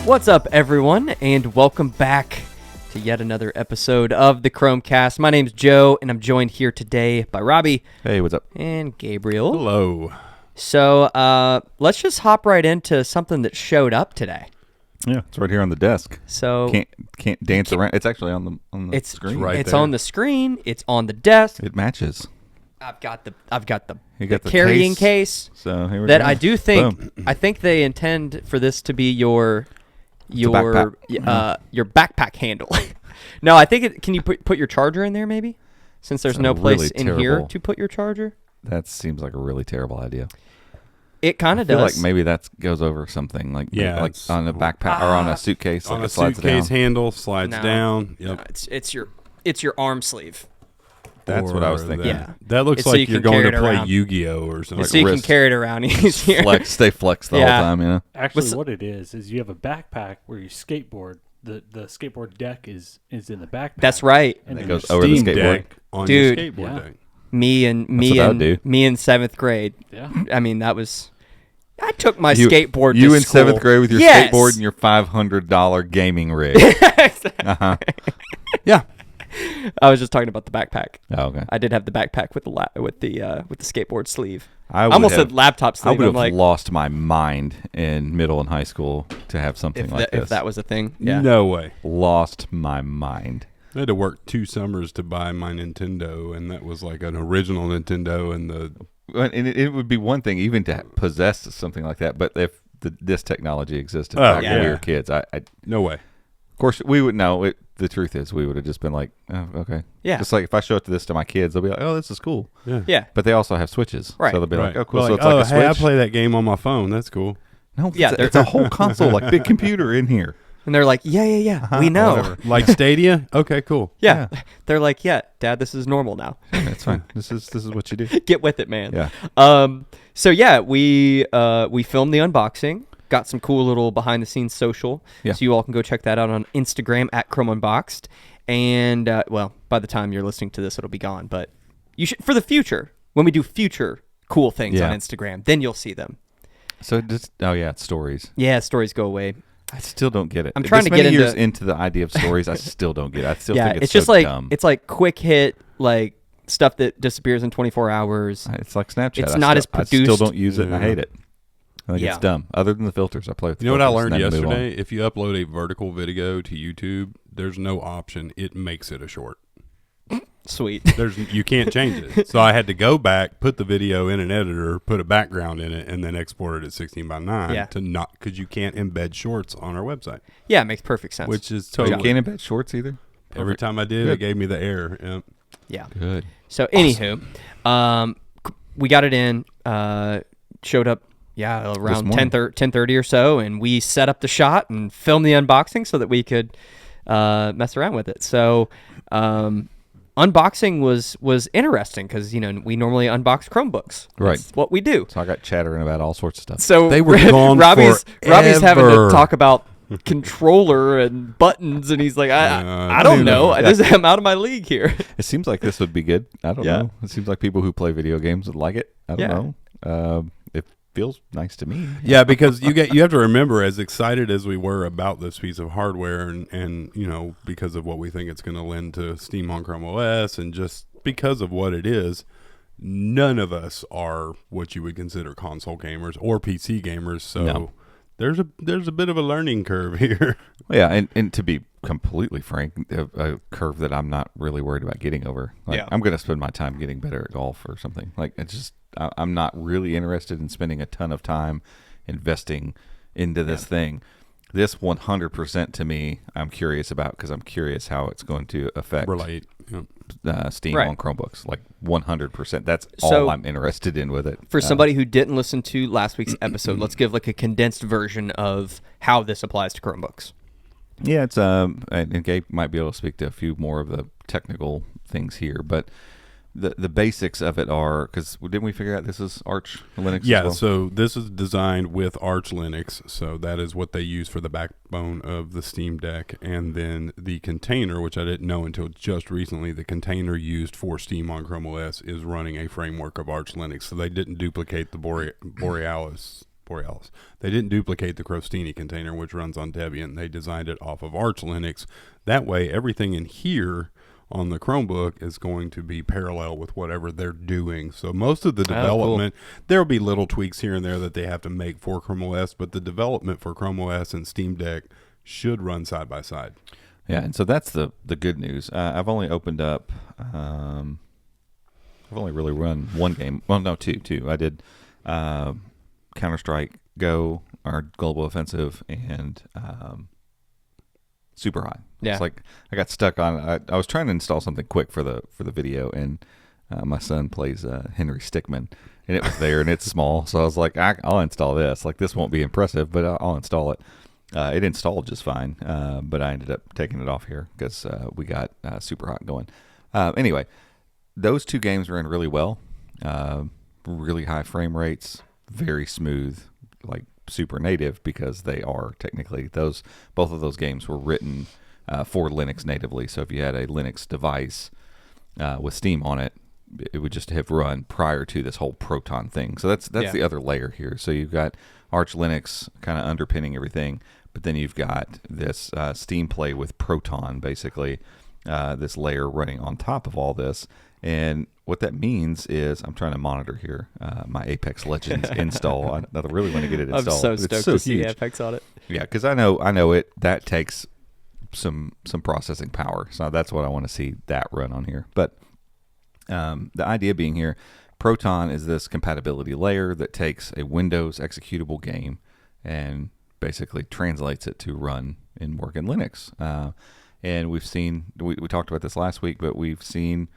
What's up, everyone, and welcome back to yet another episode of the Chromecast. My name's Joe, and I'm joined here today by Robbie. Hey, what's up? And Gabriel. Hello. So let's just hop right into something that showed up today. Yeah, it's right here on the desk. So can't dance around. It's actually on the screen. right It's there. on the screen. It's on the desk. It matches. I've got the You got the carrying case So here we that go. I do think Boom. I think they intend for this to be your backpack. your backpack handle. No, I think it. Can you put your charger in there maybe? Since there's That's no place really in here terrible. to put your charger. That seems like a really terrible idea. It kind I of feel does. like maybe that goes over something like it's- on a backpack or on a suitcase. On like a it slides suitcase down. handle, slides No. down. Yep. No, it's your arm sleeve. That's what I was Or thinking. Yeah. That looks It's so like you you're can going carry to it play around. Yu-Gi-Oh or something. So you can wrist. carry it around easier. Stay flex the Yeah. whole time, you know. Actually, What's- what it is you have a backpack where you skateboard. The skateboard deck is in the backpack. That's right. And It then goes your over the Steam skateboard. Deck on Dude. your skateboard Yeah. deck. Me what I would do. in 7th grade. Yeah. I mean, that was. I took my You- skateboard. You to in school. 7th grade with your Yes. skateboard and your $500 gaming rig. Uh-huh. Yeah. I was just talking about the backpack. Oh, okay. I did have the backpack with the skateboard sleeve. I I would almost have- said laptop I sleeve. would I'm have like, lost my mind in middle and high school to have something like this. if that was a thing. Yeah. No way. Lost my mind. I had to work 2 summers to buy my Nintendo, and that was like an original Nintendo. And And it would be one thing even to possess something like that, but if this technology existed Oh, back when we yeah. were kids, of no way. course we would know. The truth is, we would have just been like, oh, okay. Yeah. Just like if I show it to this to my kids, they'll be like, oh, this is cool. Yeah. But they also have Switches. Right. So they'll be like, Right. oh, cool. Well, So it's oh, like a hey, I Switch. play that game on my phone. That's cool. No, Yeah, it's a whole console, like big computer in here. And they're like, yeah, we know. Whatever. Like Stadia? Okay, cool. Yeah. They're like, yeah, Dad, this is normal now. That's fine. This is what you do. Get with it, man. Yeah. So yeah, we filmed the unboxing. Got some cool little behind the scenes social. Yeah. So you all can go check that out on Instagram at Chrome Unboxed. And well, by the time you're listening to this, it'll be gone. But you should, for the future, when we do future cool things Yeah. on Instagram, then you'll see them. So just it's stories. Yeah, stories go away. I still don't get it. I'm trying This to get many years into- into the idea of stories. I still don't get it. I still Yeah, think it's so just like dumb. it's like quick hit, like stuff that disappears in 24 hours. It's like Snapchat. It's I not still, as I still produced. don't use it, and I Yeah. hate it. I think Yeah. it's dumb. Other than the filters, I play with. The You know what I filters learned and then move on. yesterday? If you upload a vertical video to YouTube, there's no option. It makes it a short. Sweet. You can't change it. So I had to go back, put the video in an editor, put a background in it, and then export it at 16:9 Yeah. to not because you can't embed shorts on our website, Yeah, it makes perfect sense. which is Oh, you totally. can't embed shorts either. Every time I did, Good. it gave me the error. Yep. yeah. Good. So anywho, we got it in. Showed up. Yeah, around morning. 10:30 or so, and we set up the shot and filmed the unboxing so that we could mess around with it. So unboxing was interesting because we normally unbox Chromebooks. Right. That's what we do. So I got chattering about all sorts of stuff. So They were gone Robbie's having to forever. talk about controller and buttons, and he's like, I don't dude, know. yeah. I'm out of my league here. It seems like this would be good. I don't Yeah. know. It seems like people who play video games would like it. I don't know. It feels nice to me. Yeah, because you have to remember, as excited as we were about this piece of hardware, and because of what we think it's going to lend to Steam on ChromeOS, and just because of what it is, none of us are what you would consider console gamers or PC gamers. So No. there's a bit of a learning curve here. Yeah, and to be completely frank, a curve that I'm not really worried about getting over. Like, Yeah. I'm going to spend my time getting better at golf or something. Like it's just I'm not really interested in spending a ton of time investing into this thing. This 100% to me, I'm curious about because I'm curious how it's going to affect Relate. Yep. Steam Right. on Chromebooks. Like 100%. That's So- all I'm interested in with it. For somebody who didn't listen to last week's episode, let's give like a condensed version of how this applies to Chromebooks. Yeah, it's and Gabe might be able to speak to a few more of the technical things here, but the basics of it are because didn't we figure out this is Arch Linux? Yeah, as well? so this is designed with Arch Linux, so that is what they use for the backbone of the Steam Deck, and then the container, which I didn't know until just recently, the container used for Steam on ChromeOS is running a framework of Arch Linux, so they didn't duplicate the Borealis Borealis. They didn't duplicate the Crostini container, which runs on Debian. They designed it off of Arch Linux. That way, everything in here on the Chromebook is going to be parallel with whatever they're doing. So most of the development, there'll be little tweaks here and there that they have to make for ChromeOS, but the development for ChromeOS and Steam Deck should run side by side. Yeah, and so that's the good news. I've only opened up, I've only really run one game. Well, no, two. I did Counter-Strike Go, our Global Offensive, and Super High. Yeah. It's like I got stuck on. I was trying to install something quick for the video, and my son plays Henry Stickmin, and it was there, and it's small, so I was like, I'll install this. Like, this won't be impressive, but I'll install it. It installed just fine, but I ended up taking it off here because we got Super Hot going. Anyway, those two games ran really well. Really high frame rates, very smooth, like super native, because they are technically both of those games were written for Linux natively. So if you had a Linux device with Steam on it, it would just have run prior to this whole Proton thing. So that's the other layer here. So you've got Arch Linux kind of underpinning everything, but then you've got this Steam Play with Proton, basically, this layer running on top of all this. And what that means is, I'm trying to monitor here my Apex Legends install. I really want to get it installed. I'm so stoked to see Apex on it. Yeah, because I know it. That takes some processing power, so that's what I want to see that run on here. But the idea being here, Proton is this compatibility layer that takes a Windows executable game and basically translates it to run and work in Linux. And we've seen, we talked about this last week, but we've seen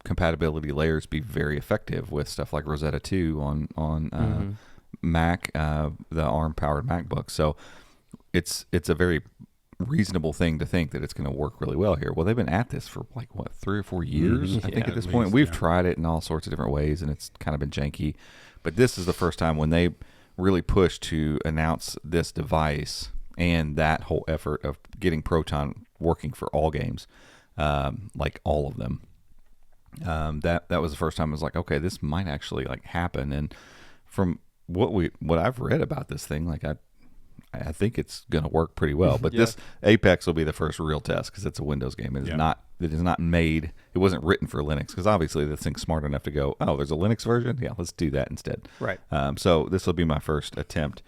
compatibility layers be very effective with stuff like Rosetta 2 on Mac, the ARM-powered MacBook. So it's a very reasonable thing to think that it's going to work really well here. Well, they've been at this for 3 or 4 years, I think, at this point. We've tried it in all sorts of different ways, and it's kind of been janky. But this is the first time when they really pushed to announce this device and that whole effort of getting Proton working for all games, like all of them. That was the first time I was like, okay, this might actually happen. And from what I've read about this thing, I think it's going to work pretty well. But this Apex will be the first real test because it's a Windows game. It is not made. It wasn't written for Linux because obviously this thing's smart enough to go, oh, there's a Linux version? Yeah, let's do that instead. Right. So this will be my first attempt.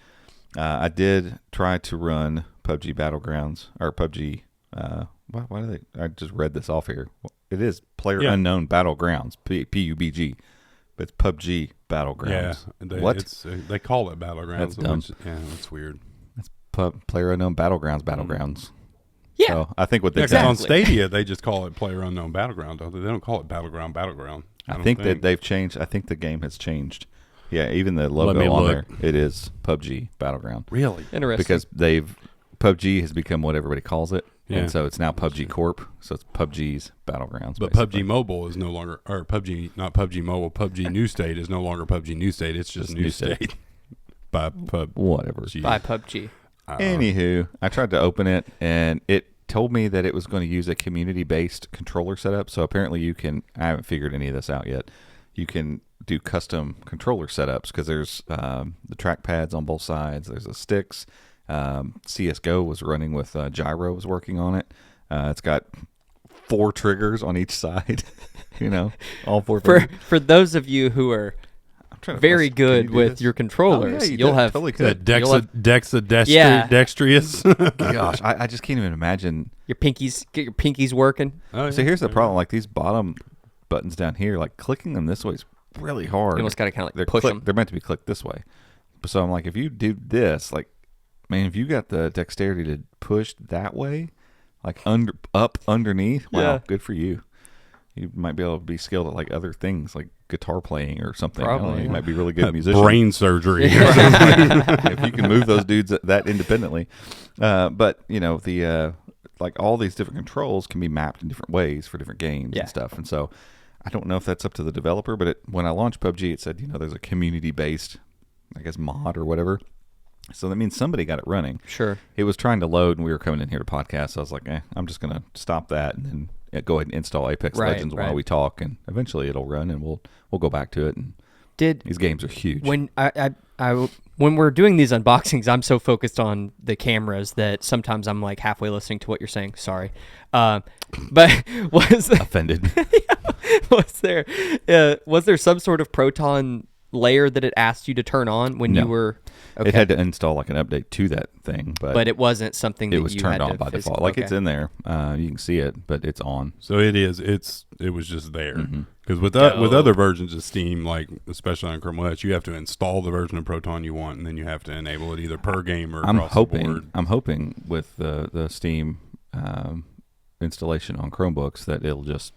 I did try to run PUBG Battlegrounds, or PUBG. Why do they? I just read this off here. It is Player Unknown Battlegrounds, PUBG, but it's PUBG Battlegrounds. Yeah, what? They call it Battlegrounds. That's dumb. That's weird. It's Player Unknown Battlegrounds. Yeah. So I think what they've done done on Stadia, they just call it Player Unknown Battleground. They don't call it Battleground. I think that they've changed. I think the game has changed. Yeah, even the logo on there, it is PUBG Battleground. Really? Interesting. Because PUBG has become what everybody calls it. Yeah. And so it's now PUBG Corp. So it's PUBG's Battlegrounds. But basically. PUBG Mobile is no longer, or PUBG, not PUBG Mobile, PUBG New State is no longer PUBG New State. It's just New State. By Whatever. By PUBG. Anywho, I tried to open it, and it told me that it was going to use a community-based controller setup. So apparently you can, I haven't figured any of this out yet, you can do custom controller setups because there's the trackpads on both sides. There's the sticks. CSGO was running with Gyro was working on it. It's got 4 triggers on each side. All 4 For those of you who are very good with your controllers, you'll have totally dexterous. Gosh, I just can't even imagine your pinkies working. Oh, yeah. So here's the problem: these bottom buttons down here, clicking them this way is really hard. You almost got to kind of push them. They're meant to be clicked this way. So I'm like, if you do this, man, if you got the dexterity to push that way, up underneath, wow, good for you. You might be able to be skilled at other things like guitar playing or something. Probably, you might be a really good musician. Brain surgery. If you can move those dudes that independently. But the all these different controls can be mapped in different ways for different games and stuff. And so I don't know if that's up to the developer, but when I launched PUBG, it said there's a community-based, I guess, mod or whatever. So that means somebody got it running. Sure. It was trying to load, and we were coming in here to podcast. So I was like, I'm just going to stop that and then go ahead and install Apex Legends while we talk, and eventually it'll run, and we'll go back to it and These games are huge. When when we're doing these unboxings, I'm so focused on the cameras that sometimes I'm like halfway listening to what you're saying. Sorry, but was Offended. was there some sort of Proton layer that it asked you to turn on when No. you were? Okay. It had to install like an update to that thing, but it wasn't something that it was you turned had on to by physically- default. Like okay. it's in there. You can see it, but it's on. So it is. It was just there Mm-hmm. because with other versions of Steam, like especially on ChromeOS, you have to install the version of Proton you want, and then you have to enable it either per game or across the board. I'm hoping with the Steam installation on Chromebooks that it'll just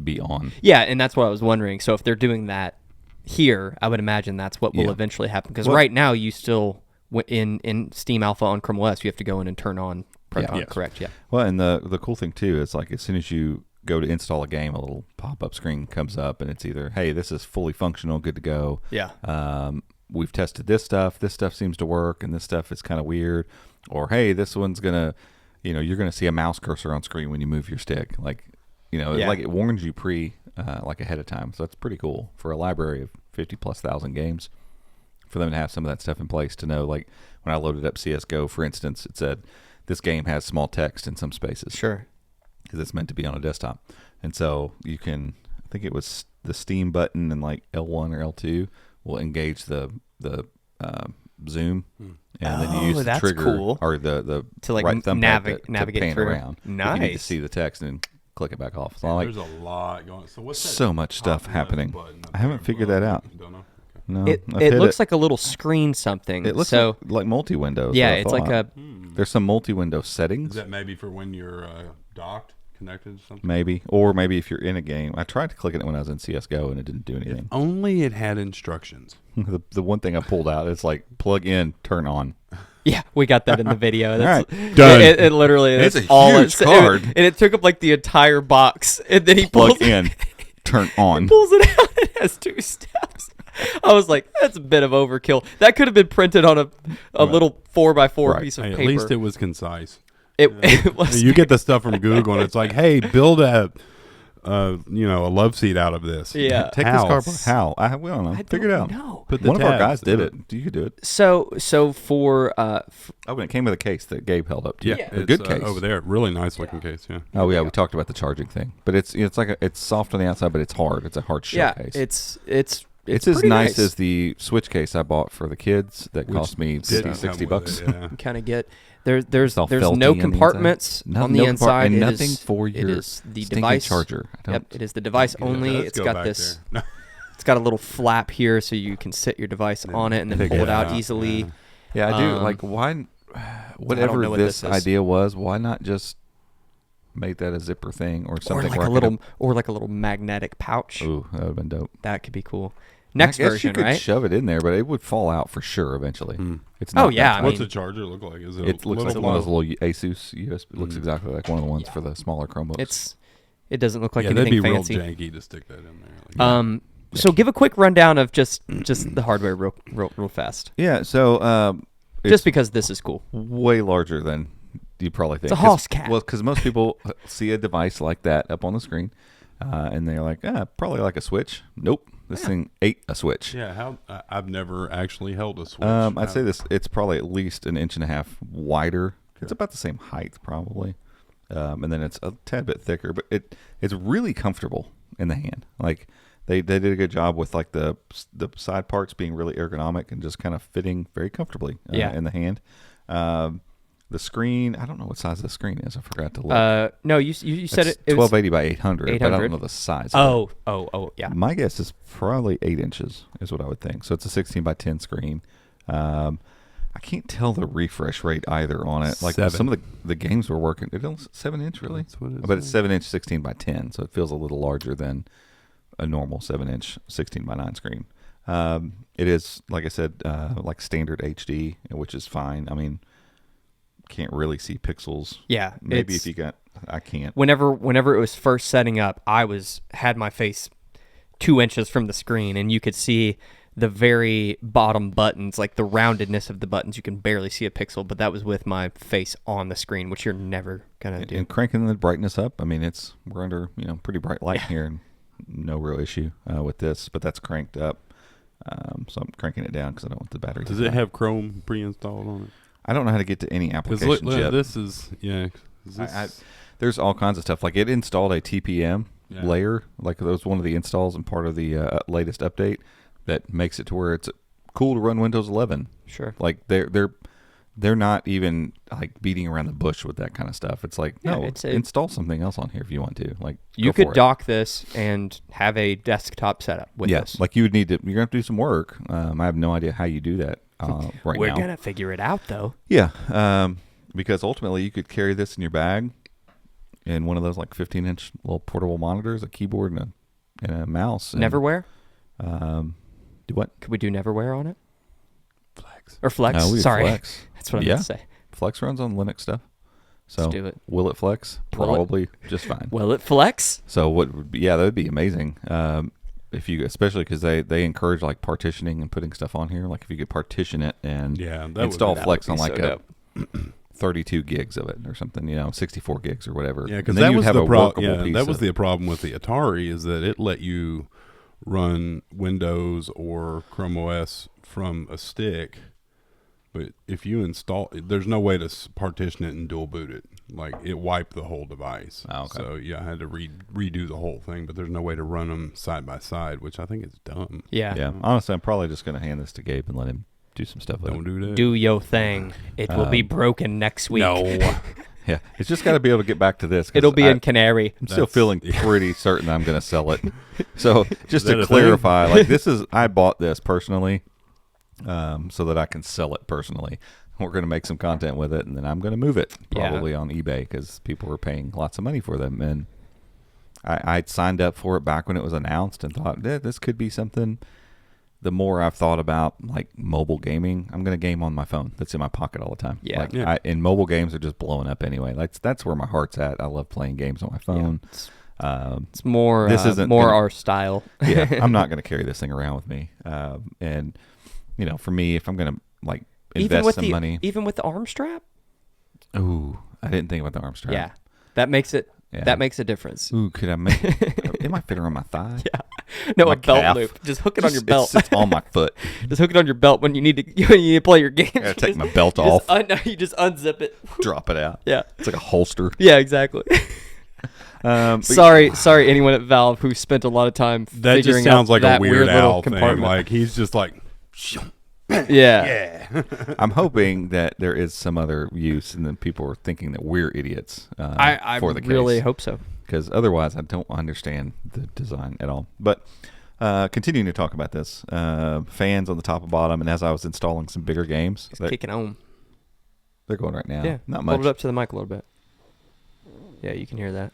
be on. Yeah, and that's what I was wondering. So if they're doing that here, I would imagine that's what will Yeah. eventually happen. Because Well- right now, you still in Steam Alpha on ChromeOS, you have to go in and turn on Proton. Yes. Correct? Yeah. Well, and the cool thing too is like as soon as you go to install a game, a little pop-up screen comes up, and it's either, hey, this is fully functional, good to go. Yeah. We've tested this stuff. This stuff seems to work, and this stuff is kind of weird. Or hey, this one's gonna, you're gonna see a mouse cursor on screen when you move your stick. Like, Yeah. like it warns you like ahead of time. So that's pretty cool for a library of 50,000+ games. For them to have some of that stuff in place to know, like when I loaded up CS:GO, for instance, it said this game has small text in some spaces. Sure. Because it's meant to be on a desktop, and so you can. I think it was the Steam button and like L1 or L2 will engage the zoom, and then you use the that's trigger cool. or the To, like, right thumb navigate to pan through. around. If you need to Nice. see the text and click it back off. So like There's a lot going. So what's that so much stuff top left happening. button up I haven't there? figured that out. Don't know. Okay. No, It I've hit looks like a little screen something. it looks so like multi-window. is yeah, what I it's like thought. a There's some multi-window Is settings. that maybe for when you're docked, connected, or something? Maybe, or maybe if you're in a game. I tried to click it when I was in CS:GO and it didn't do anything. Only it had instructions. The one thing I pulled out is like plug in, turn on. yeah. We got that in the video. That's, right, done. It literally It's that's a all huge it said. card. And it took up like the entire box. And then he Plug pulls in, turn on. pulls it out. It has 2 steps. I was like, that's a bit of overkill. That could have been printed on a little 4x4 Right. piece of Hey, paper. at least it was concise. It was. You get the stuff from Google, and it's like, hey, build a love seat out of this. Yeah. Take How? this card. How? We don't know. I Figure it don't out. know. Put the One of our tabs guys did to it. You could do it. So for Oh, and it came with a case that Gabe held up to. Yeah, you. A it's, good case. over there. Really nice looking case. Yeah. Oh yeah, we talked about the charging thing, but it's like it's soft on the outside, but it's hard. It's a hard shell yeah, case. it's It's as pretty nice as the Switch case I bought for the kids that Which cost me didn't come $60 with bucks. it, yeah. kind of get there's all no felty on the compartments inside. on the No inside. and It nothing is- for it your is the stinking device charger. I don't, Yep, it is the device only. Let's It's go got back this. there. It's got a little flap here, so you can sit your device on it and then pick pull it it out out, easily. yeah. Yeah, I do. Um, Like, why? know Whatever what this this is. idea was, why not just make that a zipper thing or Or something? like where a I little, or like a little magnetic pouch. Ooh, that would have been dope. That could be cool. Next I guess version, you could right? shove it in there, but it would fall out for sure eventually. It's Oh, not yeah, that I tight. What's mean- the charger look like? Is it? It looks like little one of those low? little Asus USB. It looks exactly like one of the ones for the smaller Chromebooks. It doesn't look like Yeah, that'd anything be fancy. real janky to stick that in there. Like, So give a quick rundown of just the hardware real fast. Yeah, so Just it's because this is cool. way larger than you probably think. a hoss cat. Well, because most people see a device like that up on the screen, and they're like, probably like a Switch. Nope, this thing ate a Switch. yeah, I've never actually held a Switch. I'd say this. It's probably at least 1.5 inches wider. It's about the same height, probably, and then it's a tad bit thicker. But it's really comfortable in the hand. Like they did a good job with like the side parts being really ergonomic and just kind of fitting very comfortably in the hand. The screen, I don't know what size the screen is. I forgot to look. No, you said It's it. It was 1280 by 800, but I 800. don't know the size. Of it. Oh, yeah. My guess is probably 8 inches is what I would think. So it's a 16 by 10 screen. I can't tell the refresh rate either on it. Like 7. some of the games we're working, it don't 7-inch really. That's what it But it's says. 7-inch 16 by 10, so it feels a little larger than a normal 7-inch 16 by 9 screen. It is, like I said, like standard HD, which is fine. I mean, can't really see pixels. Yeah, Maybe it's- if you got, I can't. Whenever it was first setting up, I had my face 2 inches from the screen, and you could see the very bottom buttons, like the roundedness of the buttons. You can barely see a pixel, but that was with my face on the screen, which you're never gonna do. And cranking the brightness up. I mean, we're under pretty bright light here, and no real issue with this. But that's cranked up. So I'm cranking it down because I don't want the battery. Does to it die. have Chrome pre-installed on it? I don't know how to get to any Because applications yet. this is There's all kinds of stuff. Like it installed a TPM Yeah. layer. Like that was one of the installs and part of the latest update that makes it to where it's cool to run Windows 11. Sure. Like they're not even like beating around the bush with that kind of stuff. It's like, Yeah, no, install something else on here if you want to. Like You go could for it. dock this and have a desktop setup with Yes, this. like you would need to. You're gonna have to do some work. I have no idea how you do that right We're now. gonna figure it out though. Yeah, because ultimately you could carry this in your bag, in one of those like 15-inch little portable monitors, a keyboard, and a mouse. And, Neverwhere? Do what? Could we do Neverwhere on it? Flex. Or Flex? No, we have Sorry. Flex. That's what I Yeah. meant to say. Flex runs on Linux stuff. So Let's do it. Will it flex? Will it? Probably just fine. Will it flex? So what would be, yeah, that would be amazing. If you, especially because they encourage like partitioning and putting stuff on here. Like if you could partition it and install Flex on like a 32 gigs of it or something, 64 gigs or whatever. Yeah, because And then that you'd was have the a problem. workable Yeah, piece that was of- the problem with the Atari is that it let you run Windows or Chrome OS from a stick, but if you install, there's no way to partition it and dual boot it. Like it wiped the whole device. Oh, okay. So yeah, I had to redo the whole thing. But there's no way to run them side by side, which I think is dumb. Yeah. Yeah, honestly, I'm probably just going to hand this to Gabe and let him do some stuff with Don't it. do that. Do your thing. It will be broken next week. No. Yeah, it's just got to be able to get back to this. 'cause It'll be in Canary. I'm still feeling pretty certain I'm going to sell it. So just that to a clarify, like I bought this personally, so that I can sell it personally. We're going to make some content with it, and then I'm going to move it probably on eBay because people were paying lots of money for them. And I'd signed up for it back when it was announced and thought this could be something. The more I've thought about like mobile gaming, I'm going to game on my phone. That's in my pocket all the time. Yeah. Like, Yeah. and mobile games are just blowing up anyway. Like that's where my heart's at. I love playing games on my phone. It's more This isn't more gonna- our style. Yeah, I'm not going to carry this thing around with me. And for me, if I'm going to like invest some money, even with the arm strap? ooh, I didn't think about the arm strap. Yeah. That makes it Yeah. that makes a difference. Ooh, could I make it? Might fit around my thigh. Yeah. No, My a belt calf. loop. Just hook it on your belt. It's on my foot. Just hook it on your belt when you need to play your game. I gotta take my belt You off, you just unzip it. drop it out. Yeah. It's like a holster. Yeah, exactly. But Sorry, anyone at Valve who spent a lot of time That figuring just sounds out like that a weird little owl thing. compartment. Like he's just like, yeah. I'm hoping that there is some other use, and then people are thinking that we're idiots. I for the case. really hope so. Because otherwise I don't understand the design at all. But continuing to talk about this, fans on the top and bottom, and as I was installing some bigger games, It's kicking home. they're going right now. Yeah. Not much. Hold it up to the mic a little bit. Yeah, you can hear that.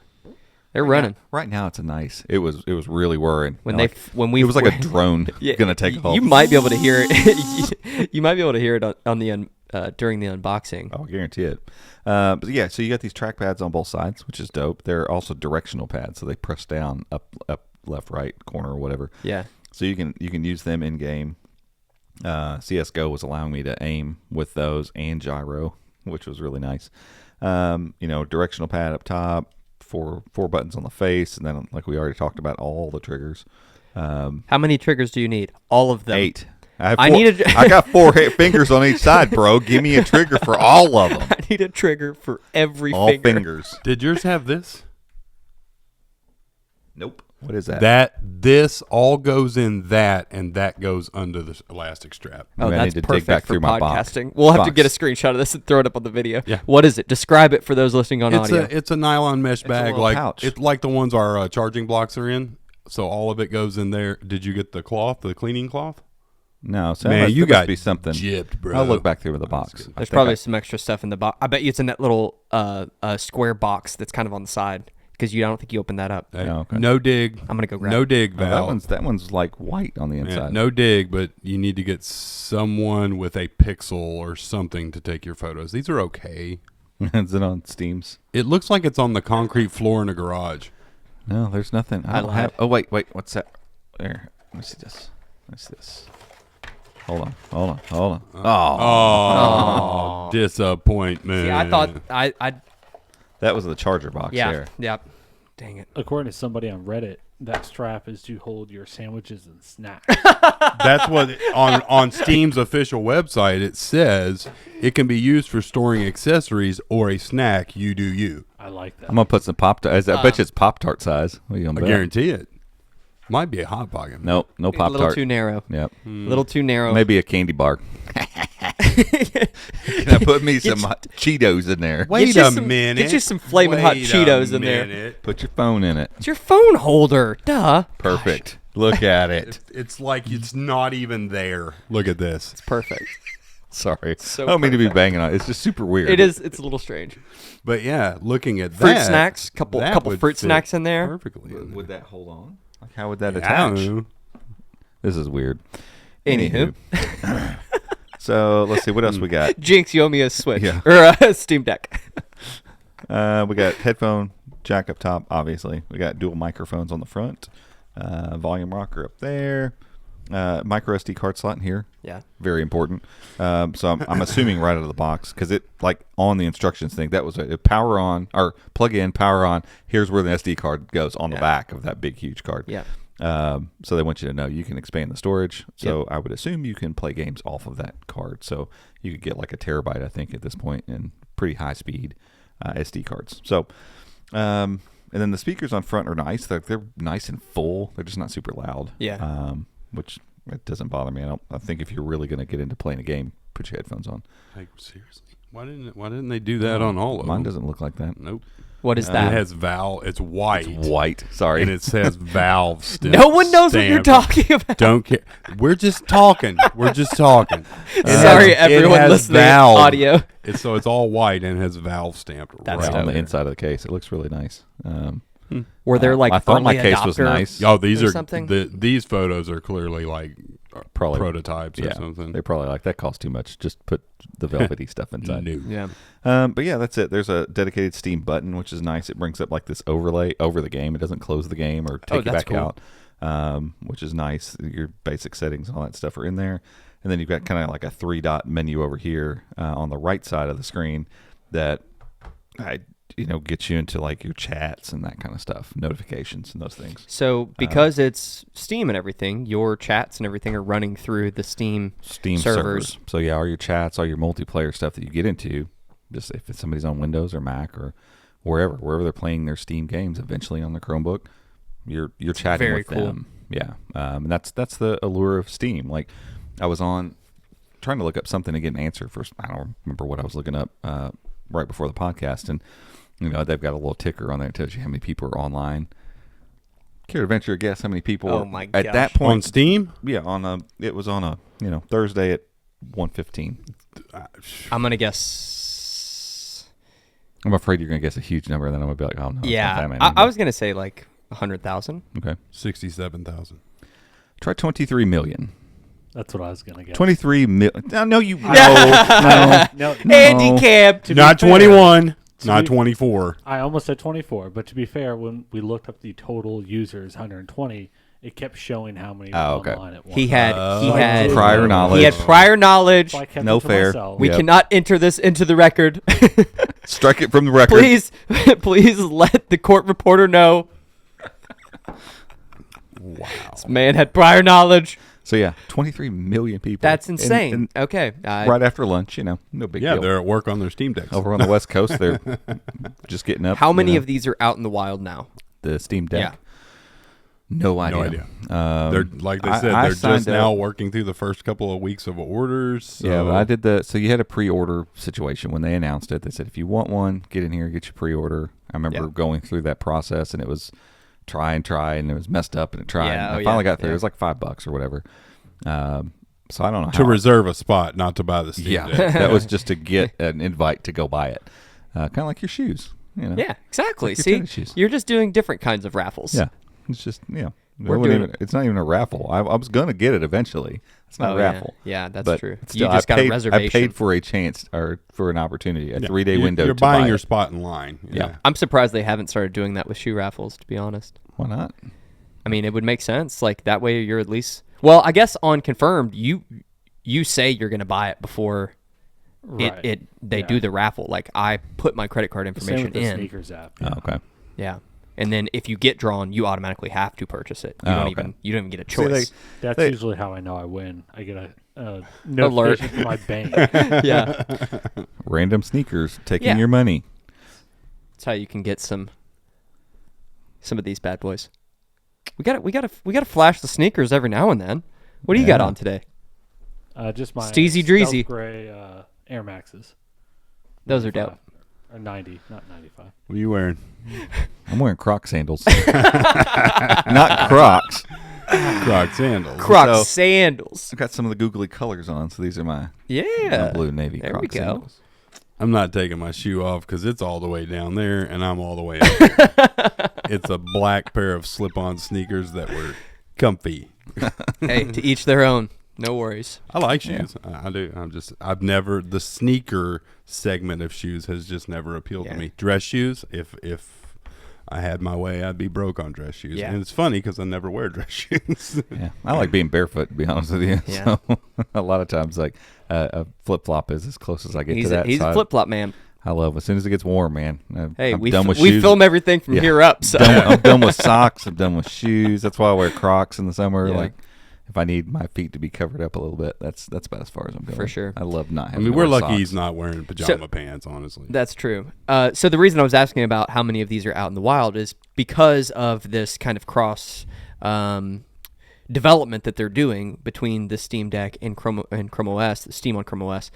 They're running. Right now it's a nice. It was really whirring. When Like, when we it was like a drone gonna take off. You might be able to hear it. You might be able to hear it on the during the unboxing. I'll guarantee it. But yeah, so you got these trackpads on both sides, which is dope. They're also directional pads, so they press down, up, left, right, corner, or whatever. Yeah. So you can use them in game. CS:GO was allowing me to aim with those and gyro, which was really nice. Directional pad up top, four buttons on the face, and then like we already talked about, all the triggers. How many triggers do you need? All of them. 8. I I got 4 fingers on each side, bro. Give me a trigger for all of them. I need a trigger for every All finger. fingers. did yours have this? Nope. What is that? This all goes in that, and that goes under the elastic strap. Oh, Maybe I that's need to dig perfect back for through my box. podcasting. We'll have to Box. get a screenshot of this and throw it up on the video. Yeah. What is it? Describe it for those listening on audio. It's a nylon mesh a bag, little like pouch. it's like the ones our charging blocks are in. So all of it goes in there. Did you get the cloth, the cleaning cloth? No, so Man, there you must got be something. gypped, bro. I'll look back through the box. good. I There's think probably I- some extra stuff in the box. I bet you it's in that little square box that's kind of on the side because I don't think you opened that up. Hey, Oh, okay. No dig. I'm gonna go grab No it. dig Oh, valve. that one's like white on the Yeah, inside. no dig, but you need to get someone with a Pixel or something to take your photos. These are okay. Is it on Steam's? It looks like it's on the concrete floor in a garage. No, there's nothing. I I don't lied. have. Oh wait, what's that? There. Let me see this. What's this? Hold on. Oh. Oh, disappointment. See, I thought I That was the charger box yeah there. yeah. Dang it. According to somebody on Reddit, that strap is to hold your sandwiches and snacks. That's what on Steam's official website it says. It can be used for storing accessories or a snack. You do you. I like that. I'm gonna put some Pop-Tart. I bet you it's Pop-Tart size. What are you gonna I bet? guarantee it. Might be a Hot Pocket. Nope, no A little Pop-Tart. too narrow. Yep. A little too narrow. Maybe a candy bar. Can I put me some Cheetos in there? Wait you a some- minute. get you some Flamin' Hot Wait a Cheetos in there. minute. Put your phone in it. It's your phone holder. Duh. Perfect. Look at it. It's like it's not even there. Look at this. It's perfect. Sorry. So I don't mean to be banging on it. It's just super weird. It is. It's a little strange. But yeah, looking at Fruit that, snacks. Couple that fruit would fit snacks in there. perfectly. in Would there. that hold on? Like, how would that I attach? don't know. This is weird. Anywho. So let's see what else we got. Jinx, you owe me a Switch Yeah. or a Steam Deck. We got headphone jack up top. Obviously, we got dual microphones on the front. Volume rocker up there. Micro SD card slot in here. Yeah. Very important. So I'm assuming right out of the box because it like on the instructions thing that was it. Power on or plug in, power on. Here's where the SD card goes on the back of that big huge card. Yeah. So they want you to know you can expand the storage. So I would assume you can play games off of that card. So you could get like a terabyte, I think, at this point, and pretty high speed SD cards. So, and then the speakers on front are nice. They're nice and full. They're just not super loud. Yeah. Which it doesn't bother me. I think if you're really going to get into playing a game, put your headphones on. Like seriously, why didn't they do that on all of Mine them? doesn't look like that. Nope. What is It that? has valve. It's white. It's white. Sorry. And it says valve. No one knows what you're stamped. talking about. Don't care. We're just talking. We're just talking. Sorry, everyone listening audio. So it's all white and it has valve stamped That's right on the there. inside of the case. It looks really nice. Were there like I thought my early case was adopter- nice. Oh, these or are something? these photos are clearly like Probably prototypes or Yeah, something. they're probably like that costs too much. Just put the velvety stuff inside. New. Yeah. But yeah, that's it. There's a dedicated Steam button, which is nice. It brings up like this overlay over the game. It doesn't close the game or take you that's back cool. out, which is nice. Your basic settings and all that stuff are in there. And then you've got kind of like a 3-dot menu over here on the right side of the screen that gets you into like your chats and that kind of stuff, notifications and those things. So because it's Steam and everything, your chats and everything are running through the Steam servers. So yeah, all your chats, all your multiplayer stuff that you get into, just if it's somebody's on Windows or Mac or wherever they're playing their Steam games, eventually on the Chromebook, you're chatting very with cool. them. Yeah, and that's the allure of Steam. Like I was trying to look up something to get an answer for. I don't remember what I was looking up right before the podcast, and they've got a little ticker on there that tells you how many people are online. Care to venture a guess how many people? Oh my at gosh. that point On Steam? Yeah, it was on a Thursday at 1:15. I'm gonna guess. I'm afraid you're gonna guess a huge number, and then I'm gonna be like, oh no, it's not Yeah, that many. I was gonna say like 100,000. Okay. 67,000. Try 23 million. That's what I was gonna get. 23 million. No, you. No, No, Handicapped. to be Not fair- 21. to Not be- 24. I almost said 24, but to be fair, when we looked up the total users, 120, it kept showing how many were Oh, okay. online at once. He had prior knowledge. He had prior knowledge. So I kept No it to fair. myself. We Yep. cannot enter this into the record. Strike it from the record. please let the court reporter know. Wow. This man had prior knowledge. So yeah, 23 million people. That's And- insane. and Okay. right after lunch, no big Yeah, deal. they're at work on their Steam Decks. Over on the West Coast, they're just getting up. How many of these are out in the wild now? the Steam Deck? Yeah. No idea. No idea. They're like they said, I they're signed just now up. working through the first couple of weeks of orders. So. Yeah, but I did so you had a pre-order situation when they announced it. They said, if you want one, get in here, get your pre-order. I remember going through that process, and it was try, and it was messed up, and it tried. Yeah, and I oh, finally yeah, got through. yeah. It was like $5 or whatever. So I don't know to how. reserve a spot, not to buy the Steam Yeah, Deck. that was just to get an invite to go buy it. Kind of like your shoes. Yeah, exactly. Like your See, tennis shoes. you're just doing different kinds of raffles. Yeah, it's just We're doing it's not even a raffle. I was gonna get it eventually. It's not Oh, a raffle. Yeah, that's But true. still, You just got a I reservation. paid for a chance or for an opportunity, a 3-day You're- window. You're to buying buy your it. spot in line. Yeah. I'm surprised they haven't started doing that with shoe raffles, to be honest. Why not? I mean, it would make sense. Like, that way you're at least... Well, I guess on Confirmed, you say you're going to buy it before Right. they Yeah. do the raffle. Like, I put my credit card Same information with the in. sneakers app. Oh, okay. Yeah. And then if you get drawn, you automatically have to purchase it. You don't even get a choice. That's usually how I know I win. I get a notification from my bank. Yeah. Random sneakers taking your money. That's how you can get some of these bad boys. We gotta flash the sneakers every now and then. What do you got on today? Just my Steezy Dreezy stealth gray Air Maxes. Those are dope. Or 90, not 95. What are you wearing? I'm wearing Croc sandals. Not Crocs. Croc sandals. Croc sandals. I've got some of the googly colors on, so these are my blue navy There Croc we go. sandals. I'm not taking my shoe off because it's all the way down there, and I'm all the way up here. It's a black pair of slip-on sneakers that were comfy. Hey, to each their own. No worries. I like shoes. I do. I've never, the sneaker segment of shoes has just never appealed to me. Dress shoes, if I had my way, I'd be broke on dress shoes. Yeah. And it's funny because I never wear dress shoes. Yeah, I like being barefoot, to be honest with you. Yeah. So a lot of times, like a flip flop is as close as I get to He's that. a flip flop man. I love it. As soon as it gets warm, man. Hey, I'm we done with we shoes. film everything from here up. So I'm done with socks. I'm done with shoes. That's why I wear Crocs in the summer. Yeah. Like, if I need my feet to be covered up a little bit, that's about as far as I'm going. For sure. I love not I having mean, to we're wear lucky socks. he's not wearing pajama pants, honestly. that's true. So the reason I was asking about how many of these are out in the wild is because of this kind of cross development that they're doing between the Steam Deck and ChromeOS, the Steam on ChromeOS.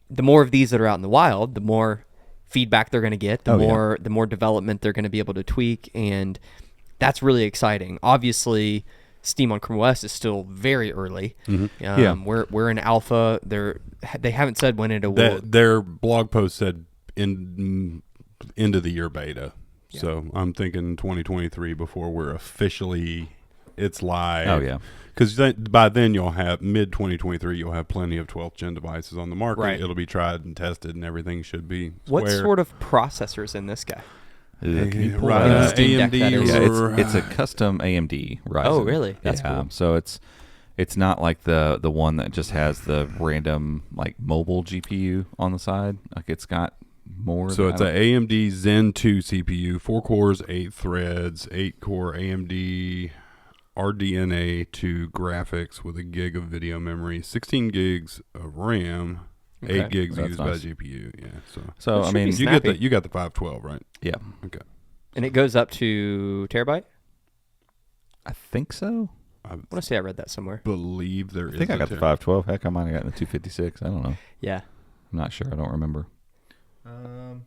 The more of these that are out in the wild, the more feedback they're going to get, the more development they're going to be able to tweak, and that's really exciting. Obviously, Steam on ChromeOS is still very early. We're in alpha. They haven't said when it will. Their blog post said end of the year beta. Yeah. So I'm thinking 2023 before we're officially it's live. Oh yeah, because by then you'll have mid 2023 you'll have plenty of 12th gen devices on the market. Right. It'll be tried and tested and everything should be. What sort of processors in this guy? AMD. It's a custom AMD Ryzen. Oh, really? That's cool. So it's not like the one that just has the random like mobile GPU on the side. Like it's got more. So it's an AMD Zen 2 CPU, 4 cores, 8 threads, 8-core AMD RDNA 2 graphics with a gig of video memory, 16 gigs of RAM. 8 gigs used by GPU, So I mean, you got the 512, right? Yeah. Okay. And it goes up to terabyte? I think so. I want to say I read that somewhere. Believe there is. I think I got the 512. Heck, I might have gotten the 256. I don't know. Yeah. I'm not sure. I don't remember.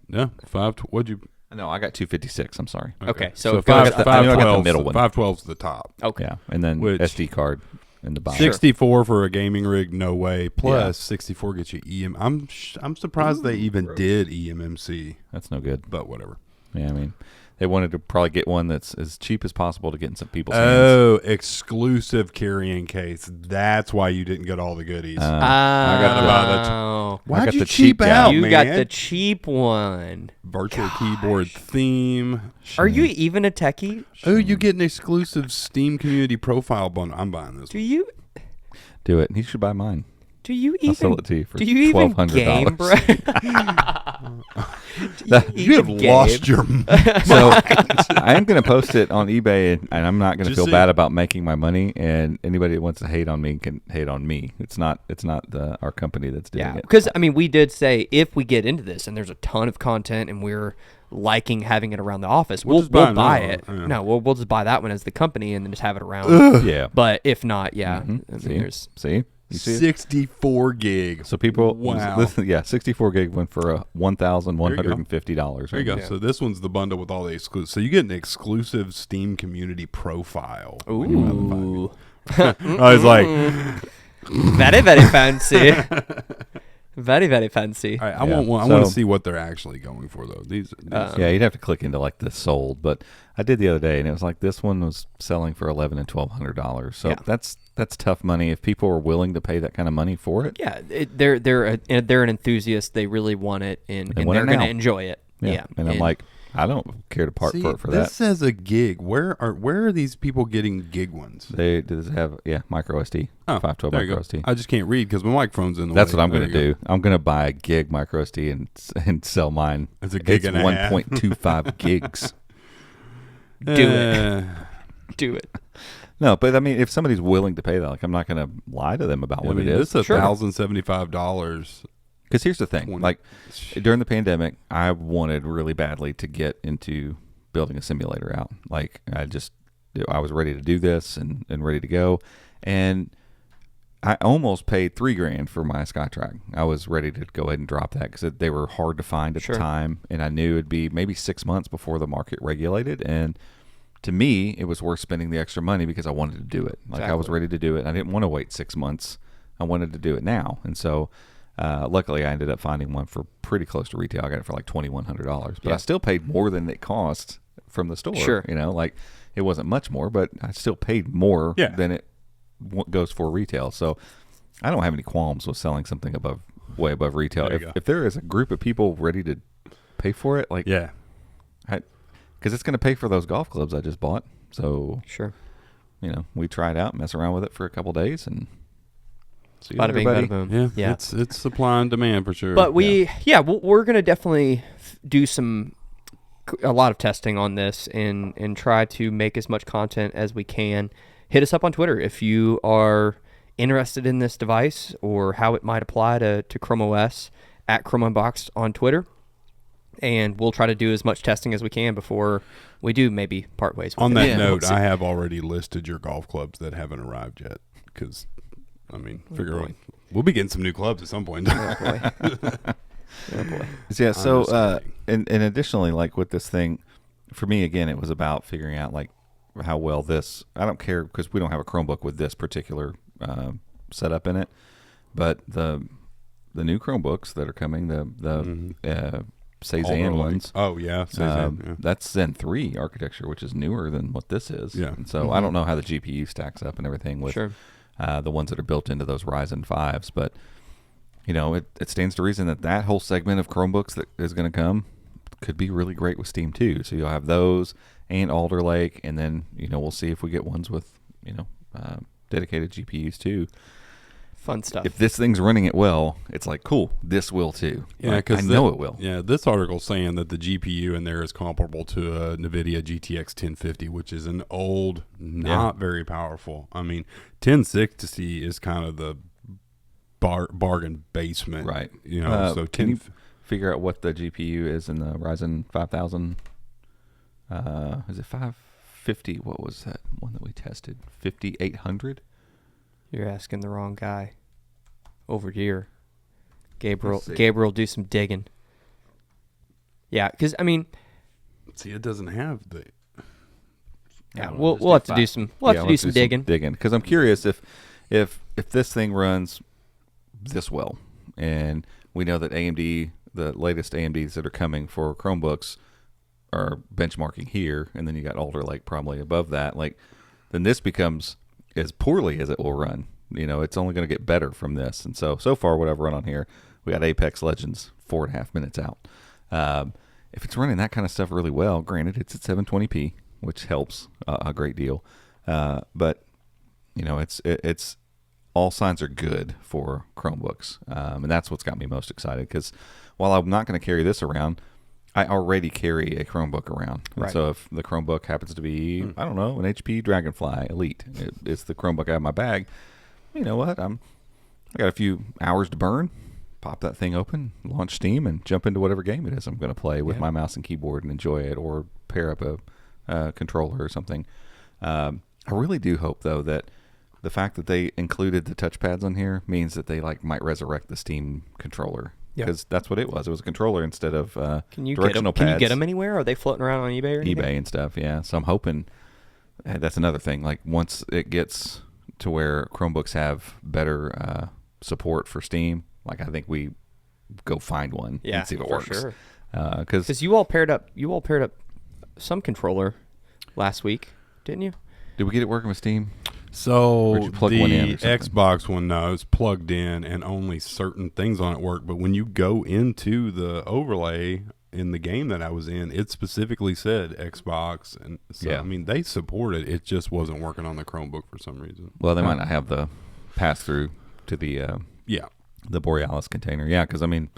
No, 5. What'd you? No, I got 256. I'm sorry. Okay. So 512. the middle one. 512's the top. Okay. Yeah, and then SD card in the bottom. 64 for a gaming rig, no way. Plus 64 gets you EM. I'm surprised they even did eMMC. That's no good. But whatever. Yeah, I mean, they wanted to probably get one that's as cheap as possible to get in some people's hands. Oh, exclusive carrying case. That's why you didn't get all the goodies. I got Why'd you the cheap cheap out, You man? got the cheap one. Virtual keyboard theme. Are you even a techie? Oh, you get an exclusive Steam community profile bundle. I'm buying this. Do you Do it. You should buy mine. Do you I'll even sell it to you for do you even $1,200. game, bro? You have lost your mind. So I am going to post it on eBay, and I'm not going to Just feel bad about making my money. And anybody that wants to hate on me can hate on me. It's not our company that's doing it. Because I mean, we did say if we get into this and there's a ton of content and we're liking having it around the office, we'll buy it. Yeah. No, we'll just buy that one as the company and then just have it around. Yeah. But if not, I mean, there's See? You see it? 64 gig. So people, Wow. listen, 64 gig went for $1,150. There you go. Yeah. So this one's the bundle with all the exclusive. So you get an exclusive Steam community profile. Ooh. I was like, Very, very fancy. Very, very fancy. all right, I Yeah. want to see what they're actually going for though. These Yeah, you'd have to click into like the sold, but I did the other day, and it was like this one was selling for $1,100 and $1,200. So that's tough money if people are willing to pay that kind of money for it. Yeah, they're an enthusiast. They really want it, and they're want it going to now. enjoy it. Yeah, And I'm like, I don't care to part for it for this that. says a gig. Where are these people getting gig ones? They does have micro SD, 512 there you micro go. SD. I just can't read because my microphone's in the That's way. what I'm There going to you do. I'm going to buy a gig micro SD and sell mine. It's a gig and a half. 1.25 gigs. Do it. Do it. No, but I mean, if somebody's willing to pay that, like, I'm not going to lie to them about I what mean, it is. it's Sure. $1,075. Because here's the thing, like during the pandemic, I wanted really badly to get into building a simulator out. Like I was ready to do this and ready to go. And I almost paid $3,000 for my SkyTrack. I was ready to go ahead and drop that because they were hard to find at the time. And I knew it'd be maybe 6 months before the market regulated. And to me, it was worth spending the extra money because I wanted to do it. Like I was ready to do it. I didn't want to wait 6 months. I wanted to do it now. And so luckily I ended up finding one for pretty close to retail. I got it for like $2,100, but I still paid more than it cost from the store. Sure. You know, like it wasn't much more, but I still paid more than it goes for retail. So I don't have any qualms with selling something way above retail. If there is a group of people ready to pay for it, like because it's going to pay for those golf clubs I just bought. So Sure. You know, we try it out, mess around with it for a couple days, and see you Bada bing, everybody. bada boom. Yeah. It's supply and demand for sure. But we're going to definitely do a lot of testing on this and try to make as much content as we can. Hit us up on Twitter if you are interested in this device or how it might apply to ChromeOS at ChromeUnboxed on Twitter. And we'll try to do as much testing as we can before we do maybe part ways with on it. that note, I have already listed your golf clubs that haven't arrived yet because, I mean, we'll be getting some new clubs at some point. Oh, boy. Oh, boy. Yeah, so and additionally, like with this thing, for me again, it was about figuring out like how well this. I don't care because we don't have a Chromebook with this particular setup in it, but the new Chromebooks that are coming, the Cezanne ones. Oh yeah, Cezanne, that's Zen 3 architecture, which is newer than what this is. Yeah, and so I don't know how the GPU stacks up and everything with the ones that are built into those Ryzen 5s, but you know, it stands to reason that whole segment of Chromebooks that is going to come could be really great with Steam too. So you'll have those and Alder Lake, and then we'll see if we get ones with dedicated GPUs too. Fun stuff. If this thing's running it well, it's like cool. This will too. Yeah, because I know it will. Yeah, this article's saying that the GPU in there is comparable to a NVIDIA GTX 1050, which is an old, not very powerful. I mean, 1060 is kind of the bargain basement, right? So can you figure out what the GPU is in the Ryzen 5000? Is it 550? What was that one that we tested? 5800. You're asking the wrong guy. Over here, Gabriel, do some digging. Yeah, because I mean, see, it doesn't have the. Yeah, we'll have to do some. We'll have to do some digging. Because I'm curious if this thing runs this well, and we know that AMD, the latest AMDs that are coming for Chromebooks, are benchmarking here, and then you got Alder Lake probably above that. Like, then this becomes as poorly as it will run. It's only going to get better from this. And so far, what I've run on here, we got Apex Legends 4.5 minutes out. If it's running that kind of stuff really well, granted, it's at 720p, which helps a great deal. But it's all signs are good for Chromebooks, and that's what's got me most excited. Because while I'm not going to carry this around, I already carry a Chromebook around. Right. So if the Chromebook happens to be, I don't know, an HP Dragonfly Elite, it's the Chromebook I have in my bag. You know what? I got a few hours to burn. Pop that thing open, launch Steam, and jump into whatever game it is I'm going to play with my mouse and keyboard and enjoy it, or pair up a controller or something. I really do hope, though, that the fact that they included the touchpads on here means that they might resurrect the Steam controller. Because that's what it was. It was a controller instead of directional pads. Can you get them anywhere? Are they floating around on eBay or anything? eBay and stuff, yeah. So I'm hoping that's another thing. Like, once it gets to where Chromebooks have better support for Steam, I think we go find one and see if it works. Sure. Because you all paired up some controller last week, didn't you? Did we get it working with Steam? So the Xbox one, no, it's plugged in and only certain things on it work. But when you go into the overlay in the game that I was in, it specifically said Xbox, and so I mean they support it. It just wasn't working on the Chromebook for some reason. Well, they might not have the pass through to the the Borealis container. Yeah, because I mean,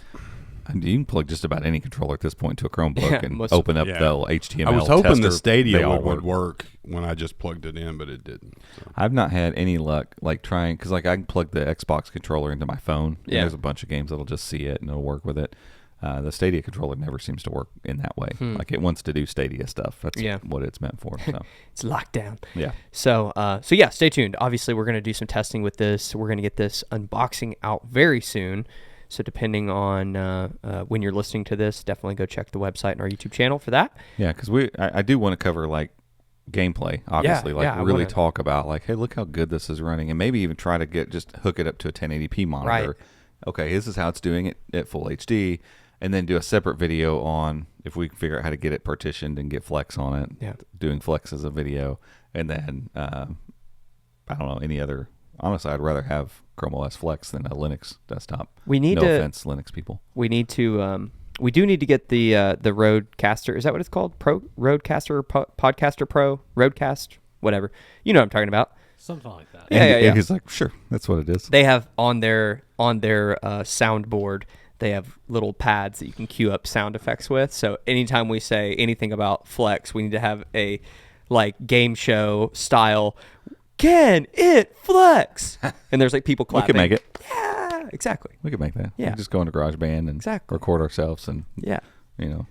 You can plug just about any controller at this point to a Chromebook Yeah, and most- open up Yeah. the HTML. I was hoping the tester. Stadia They all would work when I just plugged it in, but it didn't. So. I've not had any luck like trying because like I can plug the Xbox controller into my phone. And Yeah. there's a bunch of games that'll just see it and it'll work with it. The Stadia controller never seems to work in that way. Like it wants to do Stadia stuff. That's what it's meant for. So It's locked down. yeah. So yeah, stay tuned. Obviously, we're going to do some testing with this. We're going to get this unboxing out very soon. So depending on when you're listening to this, definitely go check the website and our YouTube channel for that. Yeah, because I do want to cover like gameplay, obviously, yeah, I really wanna- talk about like, hey, look how good this is running, and maybe even try to just hook it up to a 1080p monitor. Right. Okay, this is how it's doing it at full HD, and then do a separate video on if we can figure out how to get it partitioned and get Flex on it. Yeah. Doing Flex as a video, and then I don't know any other. Honestly, I'd rather have ChromeOS Flex than a Linux desktop. We need no to- offense, Linux people. We need to. We do need to get the Rodecaster. Is that what it's called? Rodecaster, Podcaster Pro, Roadcast, whatever. You know what I'm talking about. Something like that. Yeah, And he's like, sure, that's what it is. They have on their soundboard. They have little pads that you can queue up sound effects with. So anytime we say anything about Flex, we need to have a like game show style. Can it flex? And there's like people We clapping. could make it. Yeah, exactly. We could make that. Yeah. We could just go into GarageBand and Exactly. record ourselves and Yeah,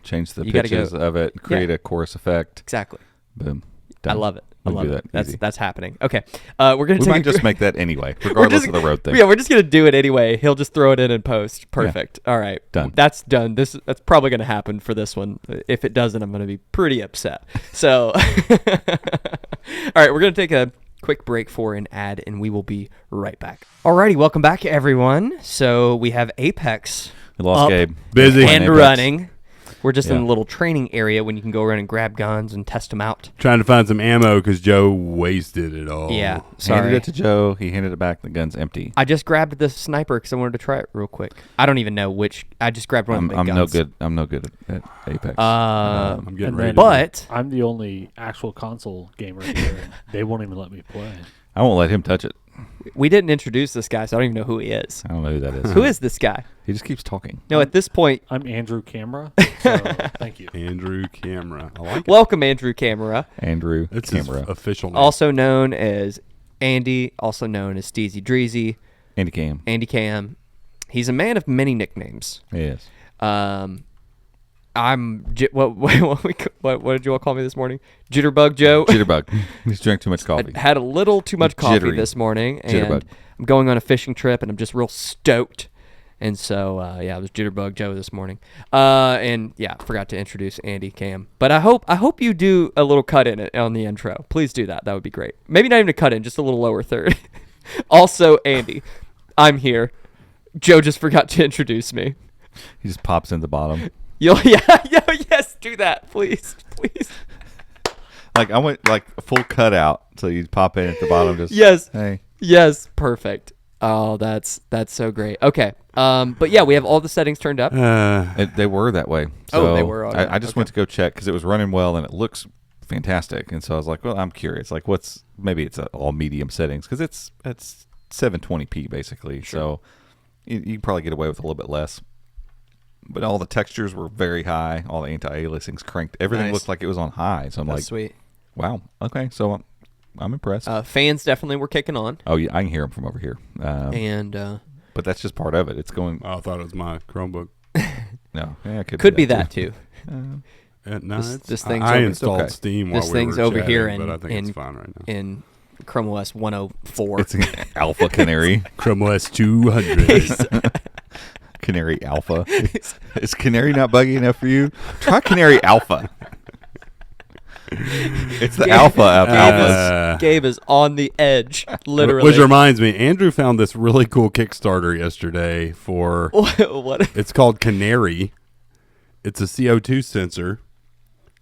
change the You gotta pitches go- of it, create a chorus effect. exactly. Boom. I Done. love it. I We can love do it. that easy. That's happening. Okay, we're gonna We take might just make that anyway, we're regardless just- of the road thing. Yeah, we're just gonna do it anyway. He'll just throw it in post. Perfect. All right, Done. That's done. That's probably gonna happen for this one. If it doesn't, I'm gonna be pretty upset. So, all right, we're gonna take a quick break for an ad, and we will be right back. Alrighty, welcome back, everyone. So we have Apex We lost up Gabe. Busy. Playing and Apex. running. We're just in Yeah. a little training area when you can go around and grab guns and test them out. Trying to find some ammo because Joe wasted it all. Yeah, Handed sorry. it to Joe. He handed it back. The gun's empty. I just grabbed the sniper because I wanted to try it real quick. I don't even know which. I just grabbed one of the big I'm no guns. good. I'm no good at Apex. I'm getting And ready. then- But I'm the only actual console gamer here, and they won't even let me play. I won't let him touch it. we didn't introduce this guy, so I don't even know who he is. I don't know who that is. Who is this guy? He just keeps talking. No, at this point, I'm Andrew Camera, so thank you. Andrew Camera. I like it. welcome Andrew Camera, Andrew It's his Camera. official name. also known as Andy, also known as Steezy Dreezy, Andy Cam. Andy Cam. He's a man of many nicknames. Yes. What did you all call me this morning? Jitterbug Joe. Jitterbug. He's drank too much coffee. I had a little too much coffee Jittery. this morning, and Jitterbug. I'm going on a fishing trip, and I'm just real stoked. And so, I was Jitterbug Joe this morning. And yeah, forgot to introduce Andy Cam. But I hope you do a little cut in it on the intro. Please do that. That would be great. Maybe not even a cut in, just a little lower third. Also, Andy, I'm here. Joe just forgot to introduce me. He just pops in the bottom. Yes, do that, please. Like I went like a full cutout, so you pop in at the bottom. Just Yes. Hey. Yes, perfect. Oh, that's so great. Okay. But yeah, we have all the settings turned up. They were that way. Oh, So they were already. I just went to go check because it was running well and it looks fantastic. And so I was like, well, I'm curious. Like, maybe it's all medium settings because it's 720p basically. So you can probably get away with a little bit less. But all the textures were very high. All the anti-aliasings cranked. Everything Nice. looked like it was on high. So I'm That's like, sweet. wow. Okay. So I'm impressed. Fans definitely were kicking on, oh yeah, I can hear them from over here. and But that's just part of it. It's going. I thought it was my Chromebook. No, yeah, it could be that too. too. No, This thing's I over- installed okay. Steam while This we thing's were over chatting, here but in- I think in- it's fine right now. In ChromeOS 104. It's an Alpha Canary. ChromeOS 200. Canary Alpha. Is Canary not buggy enough for you? Try Canary Alpha. It's the Alpha of Alphas. Gabe is on the edge, literally. Which reminds me, Andrew found this really cool Kickstarter yesterday for. What? It's called Canary. It's a CO2 sensor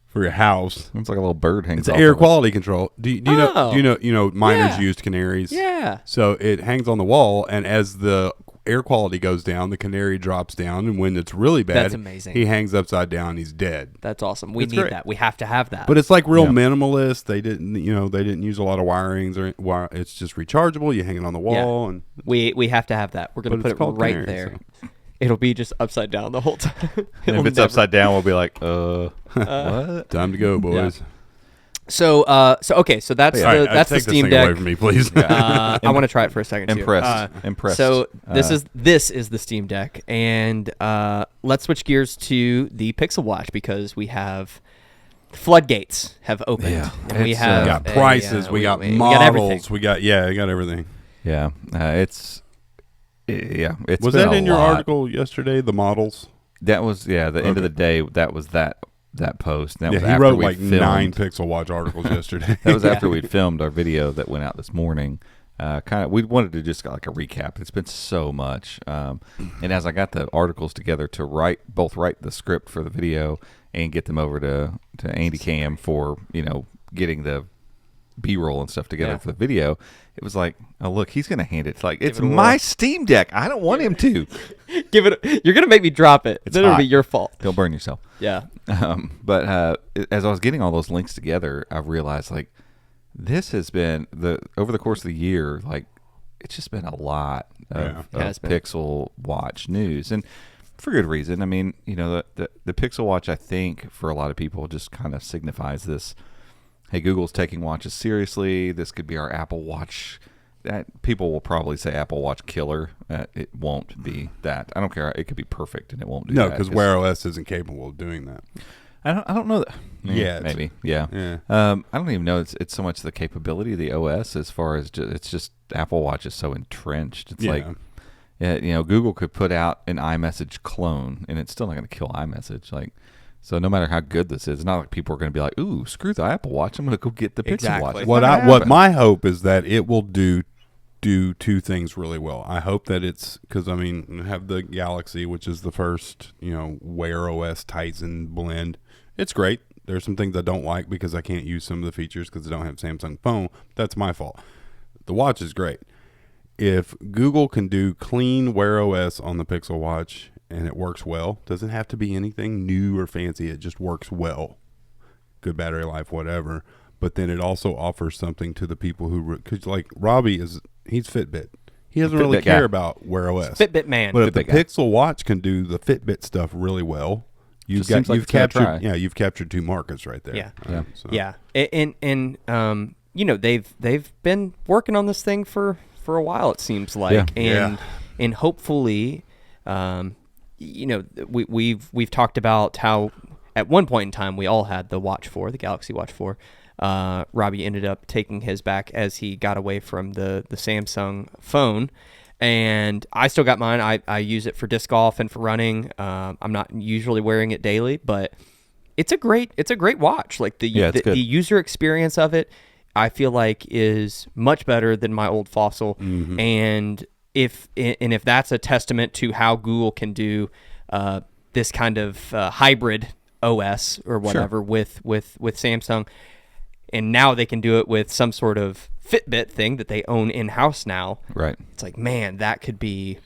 for your house. It's like a little bird hangs It's off air of it. quality control. Do you know? Oh. You know, miners Yeah. used canaries. Yeah. So it hangs on the wall, and as the air quality goes down, the canary drops down, and when it's really bad, That's amazing. he hangs upside down. He's dead. That's awesome. We It's need great. that. We have to have that. But it's like real Yeah. minimalist. They didn't use a lot of wirings or it's just rechargeable. You hang it on the wall, and we have to have that. We're gonna But put it's it called right Canary, there. it'll be just upside down the whole time. And if it's upside down, we'll be like, what? Time to go, boys. So okay, so that's All right, that's the take Steam this thing away Deck. from me, please. I want to try it for a second too. Impressed. So this is the Steam Deck, and let's switch gears to the Pixel Watch because we have floodgates have opened. Yeah, and we it's, have We got prices. We got we got models. everything. I got everything. Yeah, it's Was been that a in your lot. article yesterday? The models. That was the end of the day. That was that post. That was He after wrote we like filmed. 9 Pixel Watch articles yesterday. That was after we'd filmed our video that went out this morning. We wanted to just like a recap. It's been so much, and as I got the articles together to write the script for the video and get them over to Andy Cam for getting the B-roll and stuff together for the video, it was like, oh look, he's gonna hand it it's my Steam Deck. I don't want him to Give it. You're gonna make me drop it. It's then it'll hot. be your fault. Don't burn yourself. Yeah. But as I was getting all those links together, I realized like this has been over the course of the year, like it's just been a lot of Pixel Watch news, and for good reason. I mean, the Pixel Watch, I think for a lot of people just kind of signifies this. Hey, Google's taking watches seriously. This could be our Apple Watch. That people will probably say Apple Watch killer. It won't be that. I don't care. It could be perfect, and it won't do that. No, because Wear OS isn't capable of doing that. I don't know that. Yet. Maybe. Yeah. I don't even know it's so much the capability of the OS as far as it's just Apple Watch is so entrenched. It's like, Google could put out an iMessage clone, and it's still not going to kill iMessage. Like. So no matter how good this is, it's not like people are going to be like, "Ooh, screw the Apple Watch! I'm going to go get the Pixel Watch." What my hope is that it will do 2 things really well. I hope that it's because I have the Galaxy, which is the first Wear OS Tizen blend. It's great. There's some things I don't like because I can't use some of the features because I don't have a Samsung phone. That's my fault. The watch is great. If Google can do clean Wear OS on the Pixel Watch. And it works well. Doesn't have to be anything new or fancy. It just works well. Good battery life, whatever. But then it also offers something to the people because like Robbie he's Fitbit. He doesn't really care about Wear OS. Fitbit man. But if the Pixel Watch can do the Fitbit stuff really well, you've captured 2 markets right there. Yeah. So. Yeah. And they've been working on this thing for a while. It seems like, and hopefully. We've talked about how at one point in time we all had the Watch 4, the Galaxy Watch 4. Robbie ended up taking his back as he got away from the Samsung phone, and I still got mine. I use it for disc golf and for running. I'm not usually wearing it daily, but it's a great watch. Like the user experience of it, I feel like is much better than my old Fossil, and if that's a testament to how Google can do this kind of hybrid OS or whatever with Samsung, and now they can do it with some sort of Fitbit thing that they own in-house now. Right. It's like, man, that could be.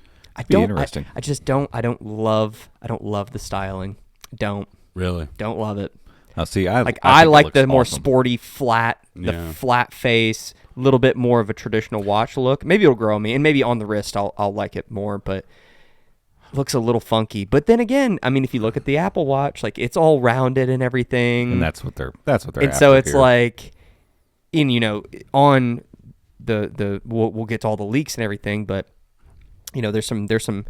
Interesting. I don't love the styling. Don't love it. Now, see, I think like the more awesome. sporty, flat face, a little bit more of a traditional watch look. Maybe it'll grow on me, and maybe on the wrist I'll like it more, but it looks a little funky. But then again, if you look at the Apple Watch, like it's all rounded and everything, and that's what they're. And so it's like, on the we'll get to all the leaks and everything, but there's some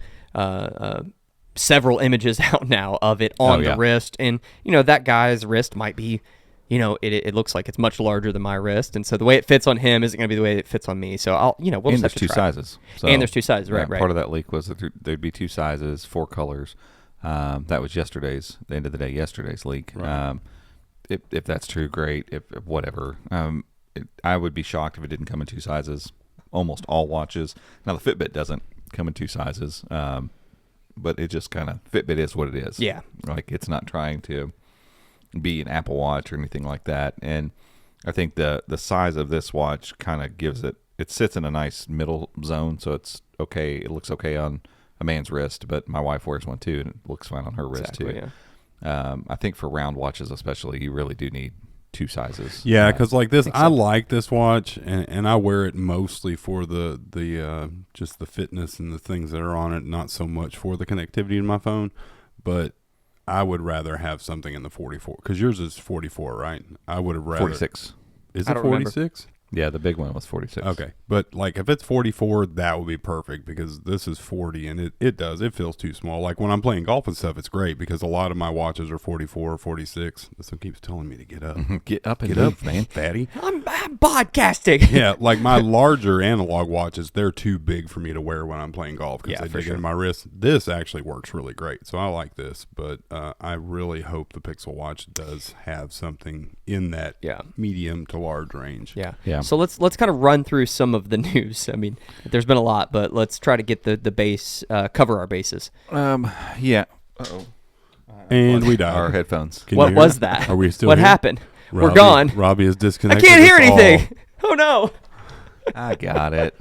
several images out now of it on the wrist, and that guy's wrist might be it looks like it's much larger than my wrist, and so the way it fits on him isn't going to be the way it fits on me, so I'll we'll and just there's have to 2 try. sizes, and there's 2 sizes, right. Part of that leak was that there'd be 2 sizes, 4 colors. That was the end of the day yesterday's leak. Right. If that's true, great. If whatever, I would be shocked if it didn't come in 2 sizes. Almost all watches. Now the Fitbit doesn't come in 2 sizes. But it just kind of Fitbit is what it is. Yeah. Like it's not trying to be an Apple Watch or anything like that. And I think the size of this watch kind of gives it sits in a nice middle zone. So it's okay. It looks okay on a man's wrist, but my wife wears one too, and it looks fine on her wrist too. Yeah. I think for round watches especially, you really do need two sizes. Yeah, because like this, I so. like this watch, and I wear it mostly for the just the fitness and the things that are on it, not so much for the connectivity in my phone. But I would rather have something in the 44 because yours is 44, right? I would have rather 46. Is I it don't remember. 46? Yeah, the big one was 46. Okay, but like if it's 44, that would be perfect because this is 40 and it feels too small. Like when I'm playing golf and stuff, it's great because a lot of my watches are 44 or 46. This one keeps telling me to get up. Get up and Get move, up, man. fatty. I'm podcasting. Yeah, like my larger analog watches, they're too big for me to wear when I'm playing golf because Yeah, they for dig sure. into my wrist. This actually works really great, so I like this. But I really hope the Pixel Watch does have something in that Yeah. medium to large range. Yeah. Yeah. So let's kind of run through some of the news. I mean, there's been a lot, but let's try to get the base, cover our bases. Yeah. Uh-oh. And we died. Our headphones. Can you What hear was it? that? Are we still What here? happened? We're Robbie- gone. Robbie is I disconnected. can't hear us all. anything. Oh no. I got it.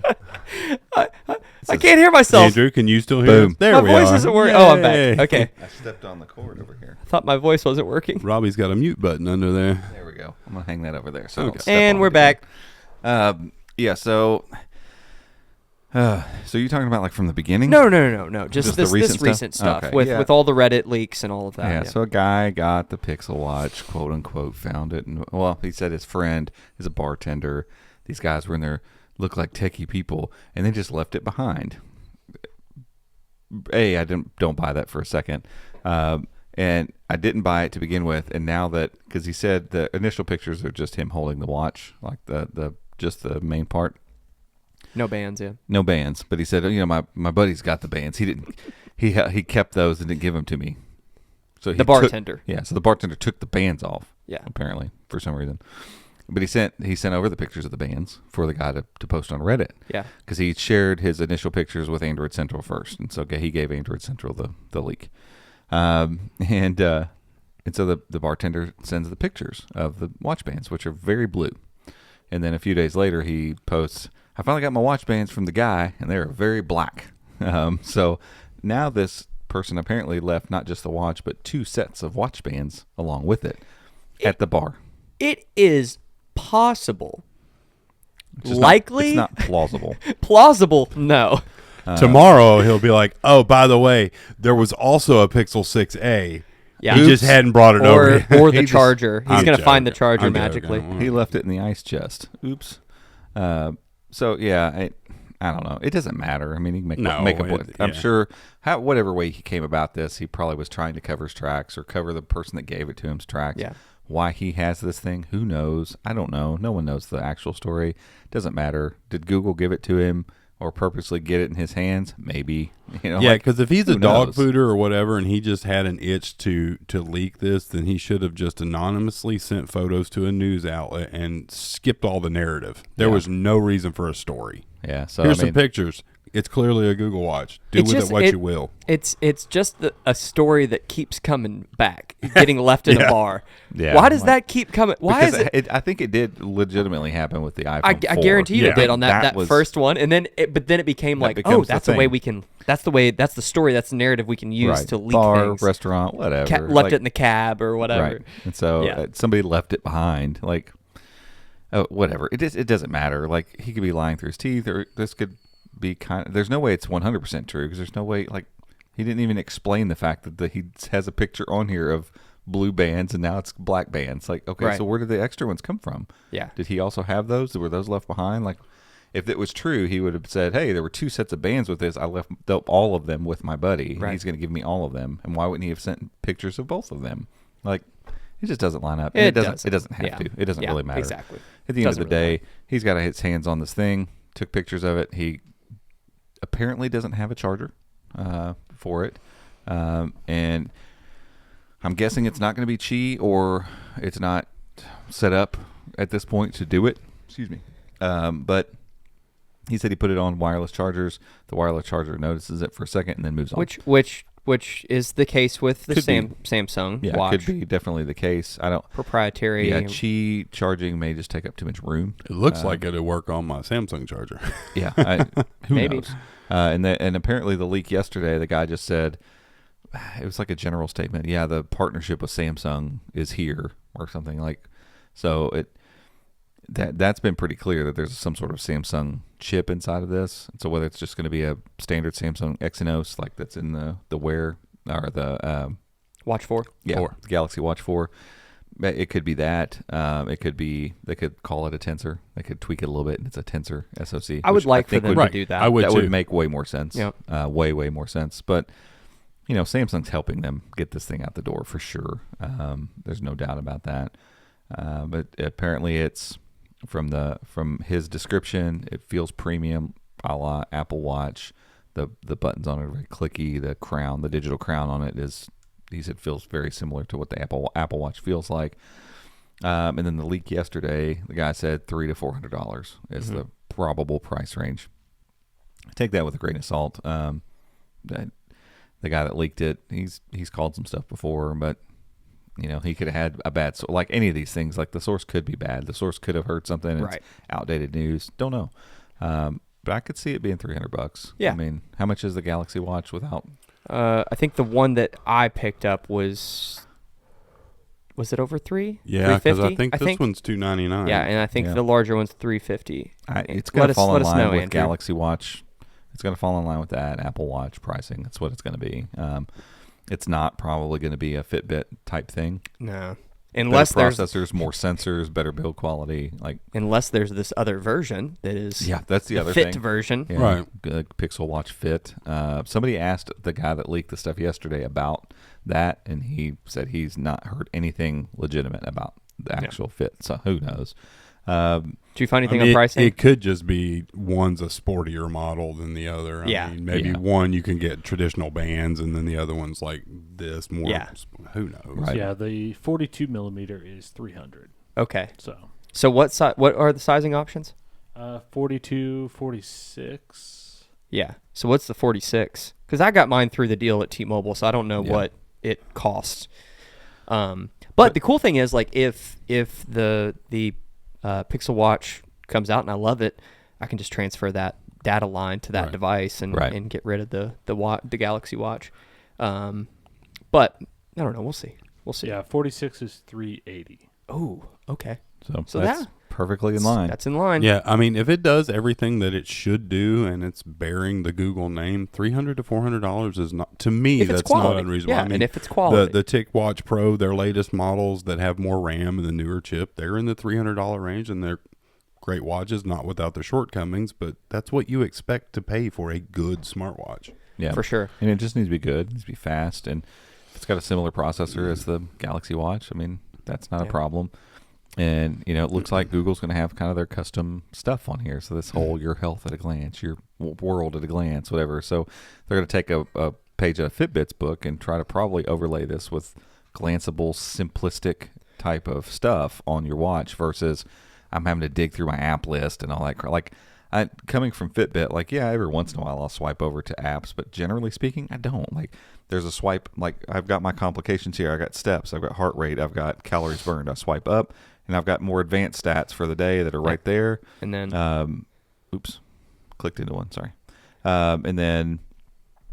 I can't hear myself. Andrew, can you still hear Boom. us? There My we voice are. isn't working. Oh, I'm Yay. back. Okay. I stepped on the cord over here. I thought my voice wasn't working. Robbie's got a mute button under there. There we go. I'm gonna hang that over there. So I Okay. don't step And on we're it again. back. Yeah. So you're talking about like from the beginning? No. Just Just the this recent recent stuff? stuff Okay. with Yeah. with all the Reddit leaks and all of that. Yeah, so a guy got the Pixel Watch, quote unquote, found it. And, well, he said his friend is a bartender. These guys were in there, look like techie people, and they just left it behind. I don't buy that for a second. And I didn't buy it to begin with. And now that, because he said the initial pictures are just him holding the watch, like just the main part. No bands, yeah. No bands, but he said, my buddy's got the bands. He didn't. He kept those and didn't give them to me. So The bartender. So the bartender took the bands off. Yeah. Apparently, for some reason. But he sent over the pictures of the bands for the guy to post on Reddit. Yeah. Because he shared his initial pictures with Android Central first, and so he gave Android Central the leak. And so the bartender sends the pictures of the watch bands, which are very blue. And then a few days later, he posts, I finally got my watch bands from the guy, and they're very black. So now this person apparently left not just the watch, but 2 sets of watch bands along with it at the bar. It is possible. It's just Likely? it's not plausible. Plausible? No. Tomorrow he'll be like, "Oh, by the way, there was also a Pixel 6a. Yeah. He just hadn't brought it over yet." Or the He just- charger. He's I'm going to find the joking. charger I'm magically. joking. He left it in the ice chest. Oops. So yeah, I don't know. It doesn't matter. I mean, he can No, make a point. I'm yeah. sure whatever way he came about this, he probably was trying to cover his tracks or cover the person that gave it to him's tracks. Yeah. Why he has this thing, who knows? I don't know. No one knows the actual story. Doesn't matter. Did Google give it to him or purposely get it in his hands? Maybe. Yeah, because if he's a who dog knows? fooder or whatever, and he just had an itch to leak this, then he should have just anonymously sent photos to a news outlet and skipped all the narrative. There Yeah. was no reason for a story. Yeah. So Here's I mean, some pictures. It's clearly a Google Watch. Do It's with just- it what it- you will. It's just a story that keeps coming back, getting left in a Yeah. bar. Yeah, Why does like- that keep coming? Why because is it? I think it did legitimately happen with the iPhone. I 4. guarantee you Yeah. it did on that was- first one, and then but then it became That like, becomes the that's the way thing. we can. That's the story. That's the narrative we can use right. to leak Bar, things. restaurant, whatever. Left Like- it in the cab or whatever. Right. And so Yeah. somebody left it behind. Like, whatever. It doesn't matter. Like, he could be lying through his teeth, or this could be there's no way it's 100% true, because there's no way, like, he didn't even explain the fact that he has a picture on here of blue bands and now it's black bands. Like, okay, Right. so where did the extra ones come from? Yeah. Did he also have those? Were those left behind? Like, if it was true, he would have said, hey, there were 2 sets of bands with this. I left all of them with my buddy. Right. He's going to give me all of them. And why wouldn't he have sent pictures of both of them? Like, it just doesn't line up. And It doesn't. doesn't. It doesn't have Yeah. to. It doesn't Yeah, really matter. exactly. At the end of Doesn't the really day, he's got his hands on this thing. Took pictures of it. He apparently doesn't have a charger for it, and I'm guessing it's not going to be Qi, or it's not set up at this point to do it. Excuse me. But he said he put it on wireless chargers. The wireless charger notices it for a second and then moves on. Which is the case with the Could be. Samsung yeah, watch. could be definitely the case. I don't. Proprietary. Yeah, Qi charging may just take up too much room. It looks like it'll work on my Samsung charger. Yeah, who Maybe. knows? And apparently the leak yesterday, the guy just said it was like a general statement. Yeah, the partnership with Samsung is here or something like. So that's been pretty clear that there's some sort of Samsung chip inside of this. So whether it's just going to be a standard Samsung Exynos like that's in the Wear or the Watch 4. the Galaxy Watch 4, it could be that. It could be they could call it a Tensor. They could tweak it a little bit, and it's a Tensor SoC. I would like for think them would- to do that. I would that too. would make way more sense. Yep. Way more sense. But Samsung's helping them get this thing out the door for sure. There's no doubt about that. But apparently, it's from his description, it feels premium, a la Apple Watch. The buttons on it are very clicky. The crown, the digital crown on it is, he said, feels very similar to what the Apple Watch feels like. And then the leak yesterday, the guy said $300 to $400 is the probable price range. Take that with a grain of salt. The guy that leaked it, he's called some stuff before, but he could have had a bad like any of these things. Like the source could be bad. The source could have heard something. And Right. It's outdated news. Don't know. But I could see it being $300. Yeah. I mean, how much is the Galaxy Watch without? I think the one that I picked up was it over 3? Yeah, because I 350? think this one's $299. Yeah, and I think Yeah. the larger one's $350. It's going to fall in line know, with Andrew. Galaxy Watch. It's going to fall in line with that Apple Watch pricing. That's what it's going to be. It's not probably going to be a Fitbit type thing. No, unless Better there's processors, more sensors, better build quality. this other version that is That's the other Fit thing. version. Yeah, Right. Good Pixel Watch Fit. Somebody asked the guy that leaked the stuff yesterday about that, and he said he's not heard anything legitimate about the actual Fit. So who knows? Did you find anything I mean, on pricing? It could just be one's a sportier model than the other. Yeah. I mean, maybe one you can get traditional bands, and then the other one's like this more. Yeah. Who knows? Right. Yeah, the 42 millimeter is 300. Okay. So what are the sizing options? 42, 46. Yeah. So what's the 46? Because I got mine through the deal at T-Mobile, so I don't know what it costs. But the cool thing is, like, if the Pixel Watch comes out and I love it, I can just transfer that data line to that Right. device and Right. and get rid of the Galaxy Watch. But I don't know. We'll see. Yeah, 46 is 380. Oh, okay. So that's that's perfectly in line. That's in line. Yeah, I mean, if it does everything that it should do, and it's bearing the Google name, $300 to $400 is not, to me. If it's That's not quality. unreasonable. Yeah, I mean, and if it's quality. the TicWatch Pro, their latest models that have more RAM and the newer chip, they're in the $300 range, and they're great watches, not without their shortcomings, but that's what you expect to pay for a good smartwatch. Yeah, For sure. And it just needs to be good. It needs to be fast, and if it's got a similar processor as the Galaxy Watch, I mean, that's not a problem. And it looks like Google's going to have kind of their custom stuff on here. So this whole your health at a glance, your world at a glance, whatever. So they're going to take a page out of Fitbit's book and try to probably overlay this with glanceable, simplistic type of stuff on your watch versus I'm having to dig through my app list and all that. Like, coming from Fitbit, like, yeah, every once in a while I'll swipe over to apps, but generally speaking, I don't. Like, there's a swipe, like, I've got my complications here. I got steps, I've got heart rate, I've got calories burned. I swipe up, and I've got more advanced stats for the day that are right there. And then Clicked into one, sorry. And then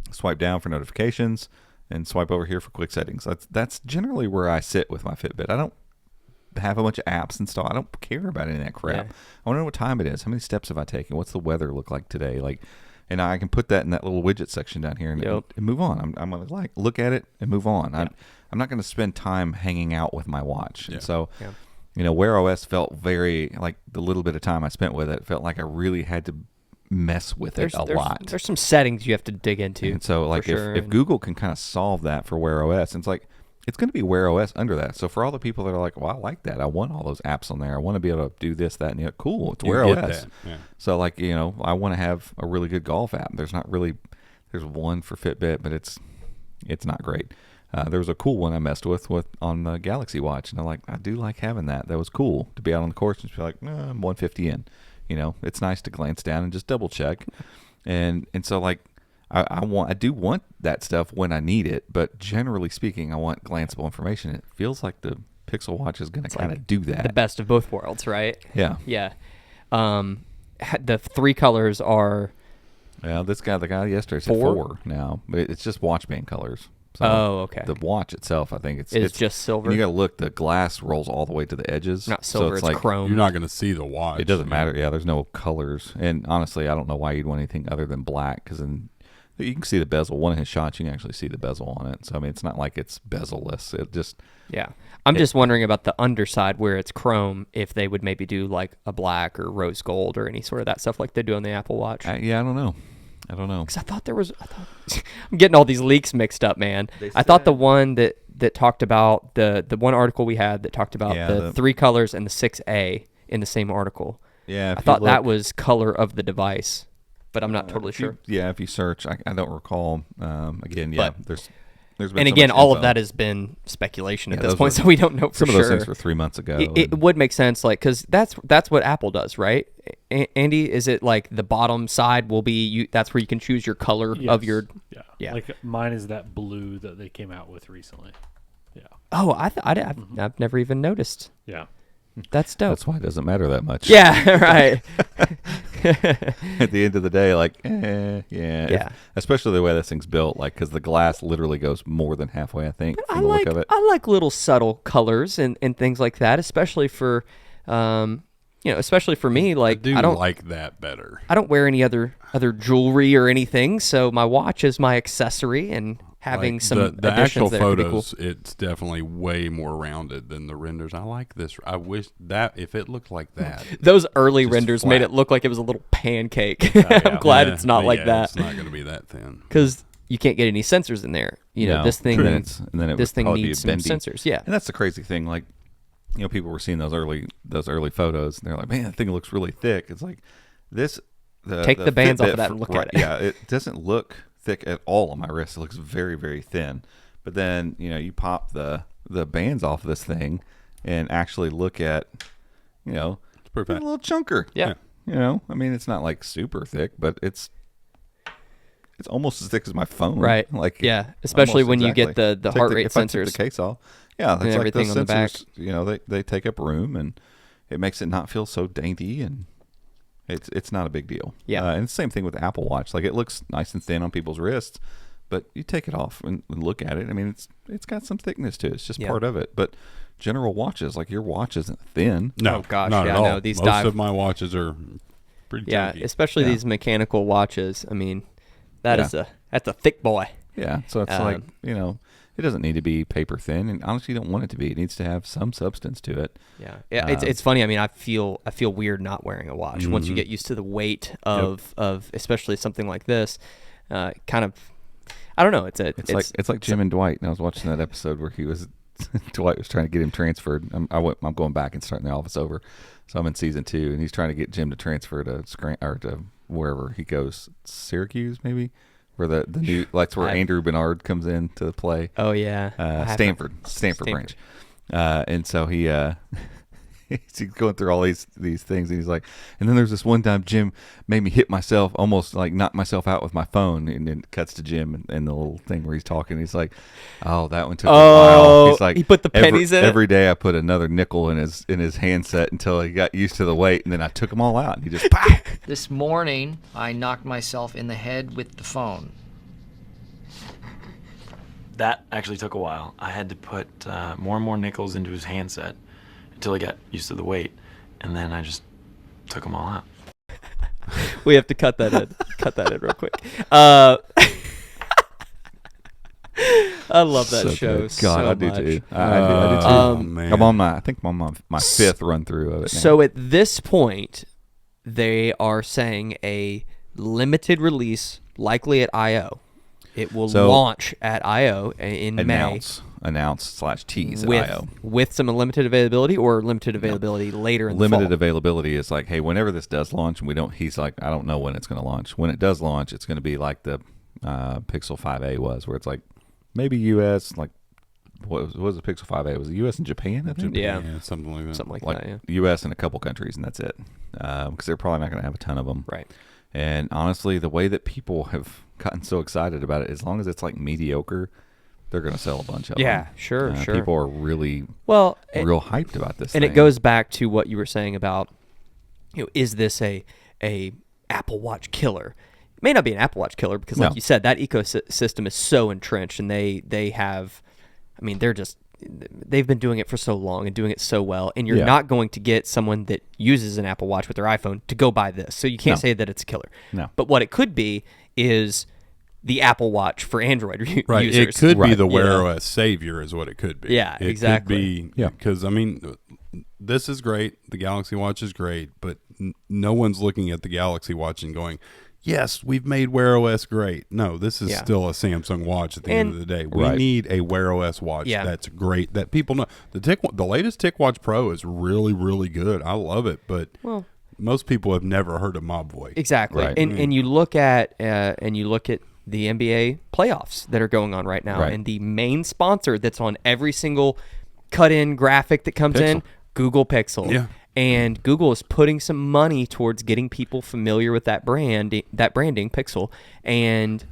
swipe down for notifications, and swipe over here for quick settings. That's generally where I sit with my Fitbit. I don't have a bunch of apps installed. I don't care about any of that crap. Yeah. I want to know what time it is. How many steps have I taken? What's the weather look like today? Like, and I can put that in that little widget section down here and move on. I'm going to look at it and move on. Yeah. I'm not going to spend time hanging out with my watch. Yeah. And so, Wear OS felt very, like, the little bit of time I spent with it felt like I really had to mess with it a lot. There's some settings you have to dig into. And so, like, sure. if Google can kind of solve that for Wear OS, and it's like, it's going to be Wear OS under that. So for all the people that are like, well, I like that. I want all those apps on there. I want to be able to do this, that, and the other. Cool. It's Wear OS. Yeah. So, like, I want to have a really good golf app. There's one for Fitbit, but it's not great. There was a cool one I messed with on the Galaxy Watch, and I do like having that. That was cool to be out on the course and just be like, I'm 150 in. It's nice to glance down and just double check. And so, like, I do want that stuff when I need it, but generally speaking, I want glanceable information. It feels like the Pixel Watch is going to kind of do that. The best of both worlds, right? Yeah. Yeah. The 3 colors are Yeah, the guy yesterday said 4 now, but it's just watch band colors. So Oh, okay. The watch itself, I think It's it's just silver. And you got to look. The glass rolls all the way to the edges. Not so silver, it's it's like chrome. You're not going to see the watch. it doesn't matter. Yeah, there's no colors. And honestly, I don't know why you'd want anything other than black, because then you can see the bezel. One of his shots, you can actually see the bezel on it. So I mean, it's not like it's bezel-less. It just Yeah. I'm just wondering about the underside where it's chrome, if they would maybe do like a black or rose gold or any sort of that stuff like they do on the Apple Watch. I don't know. Because I thought I'm getting all these leaks mixed up, man. I thought the one that talked about the one article we had that talked about the 3 colors and the 6A in the same article. Yeah, I thought that was color of the device, but I'm not totally sure. If you search, I don't recall. Again, But- there's been And so again, much all of info. that has been speculation at Yeah, this those point, were- so we don't know for Some sure. of those things were 3 months ago. It would make sense, like, because that's what Apple does, right? Andy, is it like the bottom side will be that's where you can choose your color of your? Yeah. Yeah. Like mine is that blue that they came out with recently. Yeah. Oh, I've never even noticed. Yeah. That's dope. That's why it doesn't matter that much. Yeah, right. At the end of the day, like, Yeah. especially the way this thing's built, like, because the glass literally goes more than halfway, I think, from the look of it. I like little subtle colors and things like that, especially for, especially for me. Like, I I don't like that better. I don't wear any other jewelry or anything, so my watch is my accessory, and having Like, some the actual additions that are pretty cool. photos, it's definitely way more rounded than the renders. I like this. I wish that if it looked like that. Those early Just renders flat. made it look like it was a little pancake. I'm glad it's not like that, It's not going to be that thin. because you can't get any sensors in there. No. This thing, And then it this would thing probably be needs some bendy. sensors. Yeah, And that's the crazy thing. Like, people were seeing those early photos, and they're like, "Man, that thing looks really thick." It's like this. Take the bands off of Fitbit that and look at it. Yeah, it doesn't look thick at all on my wrist. It looks very, very thin. But then you pop the bands off of this thing and actually look at It's it's pretty a fat. little chunker. yeah. I mean, it's not like super thick, but it's almost as thick as my phone. Right. Like, Yeah, especially almost when you get exactly. the Take heart rate if I took sensors. the case off. Yeah, that's and like everything those on the back. sensors. They take up room, and it makes it not feel so dainty, and it's not a big deal. Yeah. And the same thing with the Apple Watch. Like, it looks nice and thin on people's wrists, but you take it off and look at it. I mean, it's got some thickness to it. It's just Yeah. part of it. But general watches, like your watch isn't thin. No, Oh, gosh, not yeah, at all. no, these Most dive- of my watches are pretty Yeah, chunky. especially Yeah. these mechanical watches. I mean, that's a thick boy. Yeah. So it's like, it doesn't need to be paper thin, and honestly, you don't want it to be. It needs to have some substance to it. Yeah, it's funny. I mean, I feel weird not wearing a watch once you get used to the weight of especially something like this. Kind of, I don't know. It's like Jim and Dwight. And I was watching that episode where Dwight was trying to get him transferred. I'm going back and starting the office over, so I'm in season 2, and he's trying to get Jim to transfer to to wherever he goes, Syracuse maybe, where the new that's where Andrew Bernard comes in to play. Oh yeah, Stanford branch, and so he's going through all these things, and he's like, and then there's this one time Jim made me hit myself, almost like knock myself out with my phone, and then it cuts to Jim and the little thing where he's talking. He's like, oh, that one took a while. He's like, he put the pennies in it? every day I put another nickel in his handset until he got used to the weight, and then I took them all out, and he just pow! This morning, I knocked myself in the head with the phone. That actually took a while. I had to put more and more nickels into his handset until he got used to the weight, and then I just took them all out. We have to cut that in. Cut that in real quick. I love that So show good. so God, I do much. too. I do too. Oh, man. I'm on I think I'm on my 5th run through of it now. So at this point, they are saying a limited release, likely at I/O. It will So- launch at I/O in May announce/tease at with I/O. with some limited availability or limited availability later in the Limited fall. availability is like, hey, whenever this does launch, and he's like, I don't know when it's going to launch. When it does launch, it's going to be like the Pixel 5a was, where it's like maybe U.S. like what was the Pixel 5a? Was it U.S. and Japan? I think? Yeah. something like that. Something like Like that. Yeah. U.S. and a couple countries, and that's it. Because they're probably not going to have a ton of them. Right. And honestly, the way that people have gotten so excited about it, as long as it's like mediocre, they're going to sell a bunch of them. Yeah. Sure. Sure. People are really Well, real hyped about this and thing. it goes back to what you were saying about, is this a Apple Watch killer? may not be an Apple Watch killer because, like No. you said, that ecosystem is so entrenched, and they have, I mean, they've been doing it for so long and doing it so well, and you're Yeah. not going to get someone that uses an Apple Watch with their iPhone to go buy this. So you can't No. say that it's a killer. No. But what it could be is the Apple Watch for Android Right. users. It could be Right. the Yeah. Wear OS savior is what it could be. Yeah, it exactly. Could be, Yeah. Because, I mean, this is great. The Galaxy Watch is great, but no one's looking at the Galaxy Watch and going, yes, we've made Wear OS great. No, this is Yeah. still a Samsung watch at the end of the day. We Right. need a Wear OS watch Yeah. that's great, that people know. The latest TicWatch Pro is really, really good. I love it, but Well, most people have never heard of Mobvoi. exactly. Right. And you look at the NBA playoffs that are going on right now, Right. and the main sponsor that's on every single cut-in graphic that comes in, Pixel. Google Pixel. Yeah. And Google is putting some money towards getting people familiar with that branding, Pixel. And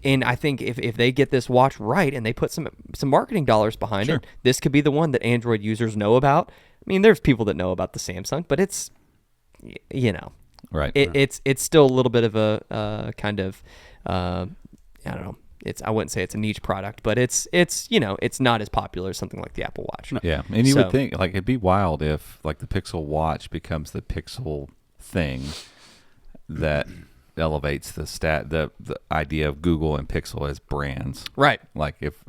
I think if they get this watch right and they put some marketing dollars behind it, this could be the one that Android users know about. I mean, there's people that know about the Samsung, but it's, Right. it's still a little bit of a kind of, I don't know. I wouldn't say it's a niche product, but it's not as popular as something like the Apple Watch. Yeah, and you So- would think like it'd be wild if like the Pixel Watch becomes the Pixel thing that elevates the idea of Google and Pixel as brands. Right. Like if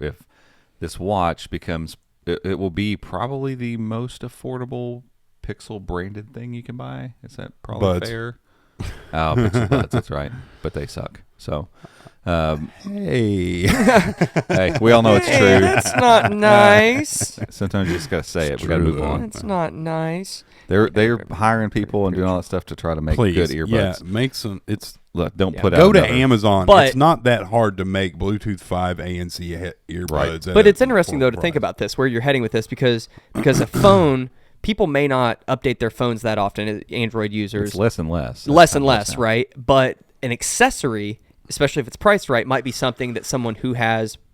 this watch becomes, it will be probably the most affordable Pixel branded thing you can buy. Is that probably Buds. fair? Oh, Pixel Buds. That's right, but they suck. So. Hey. Hey, we all know it's true. That's not nice. Sometimes you just gotta say it. We gotta true, move though. on. That's not nice. They're hiring people and doing all that stuff to try to make Please. good earbuds. Yeah, make some. Look, don't put out Go to another- Amazon. But- it's not that hard to make Bluetooth 5 ANC earbuds. Right. at But a it's interesting though to affordable think price. about this, where you're heading with this, because a phone, people may not update their phones that often. Android users, It's less and less. less and That's less, now. right? But an accessory, especially if it's priced right, might be something that someone who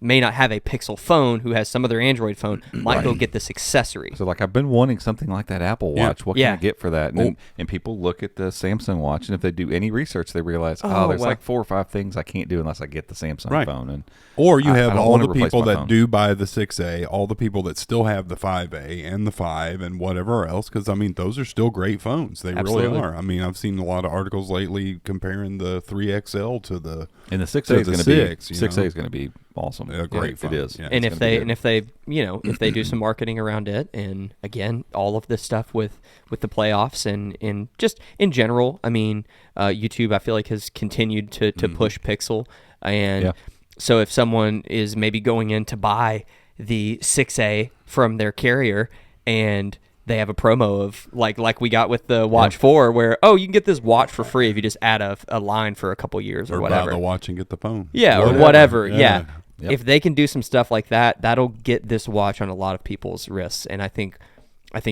may not have a Pixel phone, who has some other Android phone, might go get this accessory. So like I've been wanting something like that Apple Yeah. Watch. What Yeah. can I get for that? And people look at the Samsung Watch, and if they do any research, they realize, Oh, there's well. like 4 or 5 things I can't do unless I get the Samsung Right. phone. And Or you I have don't all wanna the replace people my that phone. do buy the 6A, all the people that still have the 5A and the 5 and whatever else, because, I mean, those are still great phones. They Absolutely. really are. I mean, I've seen a lot of articles lately comparing the 3XL to the and the 6A to is the going to be 6, you 6A know? is going to be awesome. a great It phone. is. Yeah. And It's if gonna be they good. and if they do some marketing around it, and again, all of this stuff with the playoffs and just in general, I mean, YouTube I feel like has continued to push Pixel, and Yeah. so if someone is maybe going in to buy the 6A from their carrier and they have a promo of like we got with the Watch 4, where you can get this watch for free if you just add a line for a couple years or or whatever. buy the watch and get the phone. Yeah, or whatever. Yeah. Yep. If they can do some stuff like that, that'll get this watch on a lot of people's wrists. And I think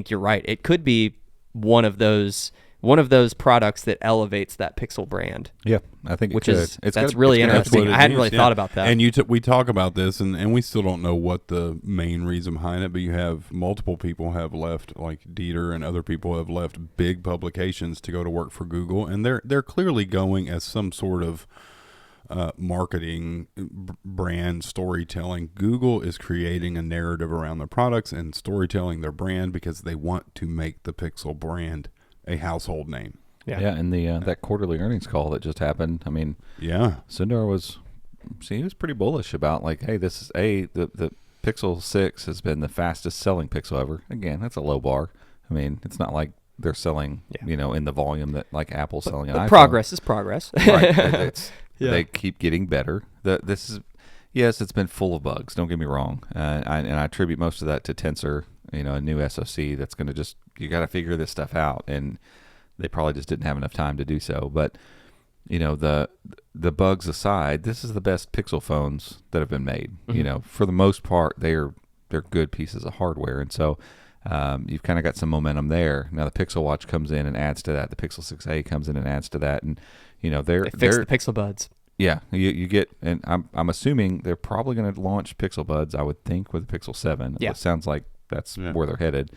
you're right. It could be one of those products that elevates that Pixel brand. Yeah, I think it Which could. is- It's that's gonna- really it's gonna- interesting. What it I hadn't is, really thought about that. And we talk about this, and we still don't know what the main reason behind it. But you have multiple people have left, like Dieter and other people have left big publications to go to work for Google, and they're clearly going as some sort of marketing, brand storytelling. Google is creating a narrative around their products and storytelling their brand because they want to make the Pixel brand a household name. Yeah, and the that quarterly earnings call that just happened. I mean, Yeah. Sundar he was pretty bullish about like, hey, this is the Pixel 6 has been the fastest selling Pixel ever. Again, that's a low bar. I mean, it's not like they're selling, in the volume that like Apple's selling an But iPhone. progress is progress. Right. Yeah. They keep getting better. Yes, it's been full of bugs. Don't get me wrong. And I attribute most of that to Tensor, a new SoC that's going to you got to figure this stuff out. And they probably just didn't have enough time to do so. But, the bugs aside, this is the best Pixel phones that have been made. Mm-hmm. For the most part, they're good pieces of hardware. And so you've kind of got some momentum there. Now the Pixel Watch comes in and adds to that. The Pixel 6a comes in and adds to that. And, They fixed the Pixel Buds. yeah, you get, and I'm assuming they're probably going to launch Pixel Buds, I would think, with the Pixel 7. Yeah. It sounds like that's where they're headed.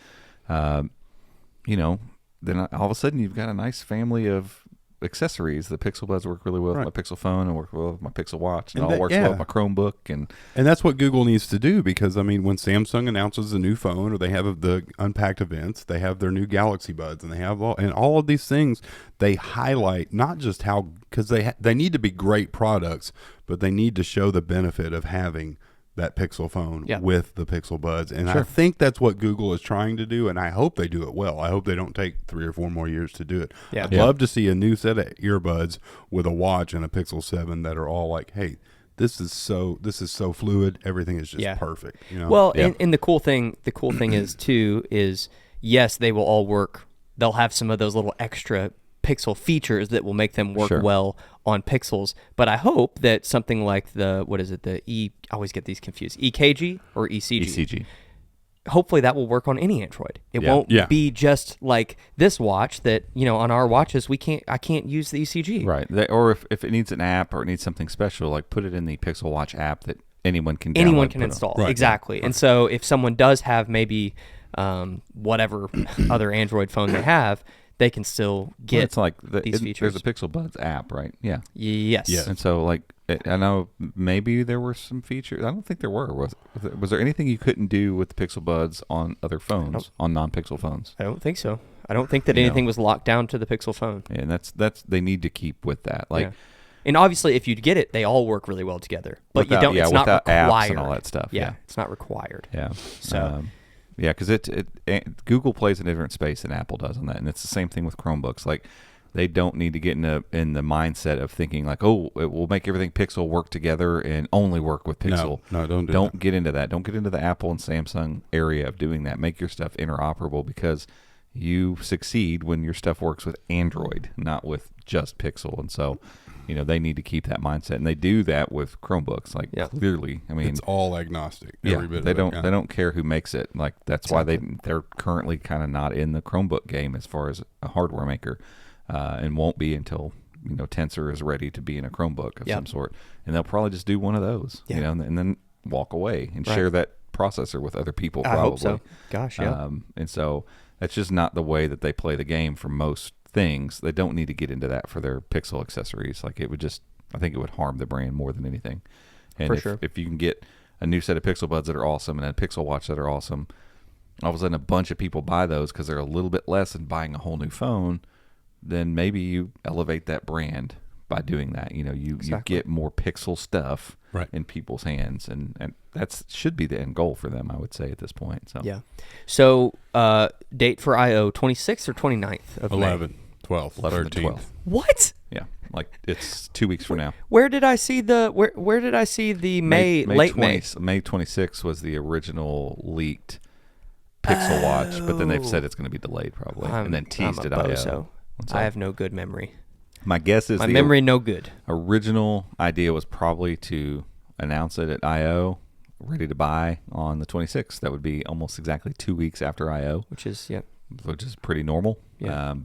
Then all of a sudden you've got a nice family of accessories. The Pixel Buds work really well with my Pixel phone and work well with my Pixel Watch. And it all works yeah. well with my Chromebook. And that's what Google needs to do, because, I mean, when Samsung announces a new phone, or they have the Unpacked events, they have their new Galaxy Buds, and they have all of these things, they highlight not just how, because they need to be great products, but they need to show the benefit of having that Pixel phone with the Pixel Buds. And I think that's what Google is trying to do, and I hope they do it well. I hope they don't take 3 or 4 more years to do it. I'd love to see a new set of earbuds with a watch and a Pixel 7 that are all like, hey, this is so fluid, everything is just perfect. You know? Well, and the cool thing is too is, yes, they will all work. They'll have some of those little extra Pixel features that will make them work well on Pixels, but I hope that something like I always get these confused, EKG or ECG. ECG. Hopefully that will work on any Android. It won't be just like this watch that, on our watches I can't use the ECG. Right. Or if it needs an app or it needs something special, like put it in the Pixel Watch app that anyone can install. Right. Exactly. Right. And so if someone does have maybe whatever other Android phone they have, they can still get it's like these features. There's a Pixel Buds app, right? Yeah. Yes. And so, like, I know maybe there were some features. I don't think there were. Was there anything you couldn't do with the Pixel Buds on other phones, on non-Pixel phones? I don't think so. I don't think that anything was locked down to the Pixel phone. Yeah, and that's they need to keep with that. Like, and obviously, if you get it, they all work really well together. But you don't. It's not required. Apps and all that stuff. Yeah, it's not required. Yeah. So. Yeah, because Google plays in a different space than Apple does on that, and it's the same thing with Chromebooks. Like, they don't need to get in the mindset of thinking like, oh, it will make everything Pixel work together and only work with Pixel. No, don't get into that. Don't get into the Apple and Samsung area of doing that. Make your stuff interoperable, because you succeed when your stuff works with Android, not with just Pixel. And so, they need to keep that mindset, and they do that with Chromebooks. Like, clearly, I mean, it's all agnostic. Every bit they don't care who makes it. Like, that's why they're currently kind of not in the Chromebook game as far as a hardware maker, and won't be until Tensor is ready to be in a Chromebook of some sort, and they'll probably just do one of those, and then walk away and share that processor with other people. Probably. I hope so. Gosh, yeah. And so that's just not the way that they play the game for most things. They don't need to get into that for their Pixel accessories. Like, I think it would harm the brand more than anything. And if you can get a new set of Pixel Buds that are awesome and a Pixel Watch that are awesome, all of a sudden a bunch of people buy those because they're a little bit less than buying a whole new phone, then maybe you elevate that brand by doing that. You get more Pixel stuff in people's hands, and that should be the end goal for them, I would say, at this point. So So date for I/O 26th or 29th of 11th, May? 12th, 11th 13th. 12th. What? Yeah, like it's 2 weeks from now. Where did I see the May 26th was the original leaked Pixel Watch, but then they've said it's going to be delayed probably, and then teased it out. So I have no good memory. My guess is my memory no good. Original idea was probably to announce it at I/O, ready to buy on the 26th. That would be almost exactly 2 weeks after I/O, which is pretty normal. Yeah.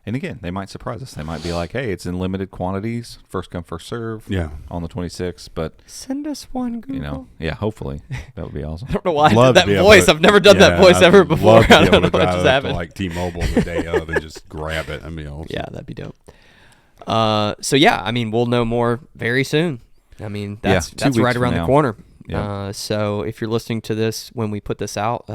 And again, they might surprise us. They might be like, "Hey, it's in limited quantities, first come, first serve." Yeah. On the 26th, but send us one, Google. Hopefully that would be awesome. I don't know why I did that voice. I've never done that voice ever before. I don't know what just happened. Like T-Mobile the day of and just grab it. I mean, awesome. Yeah, that'd be dope. So yeah, I mean, we'll know more very soon. I mean, that's right around the corner. Yeah. So if you're listening to this when we put this out,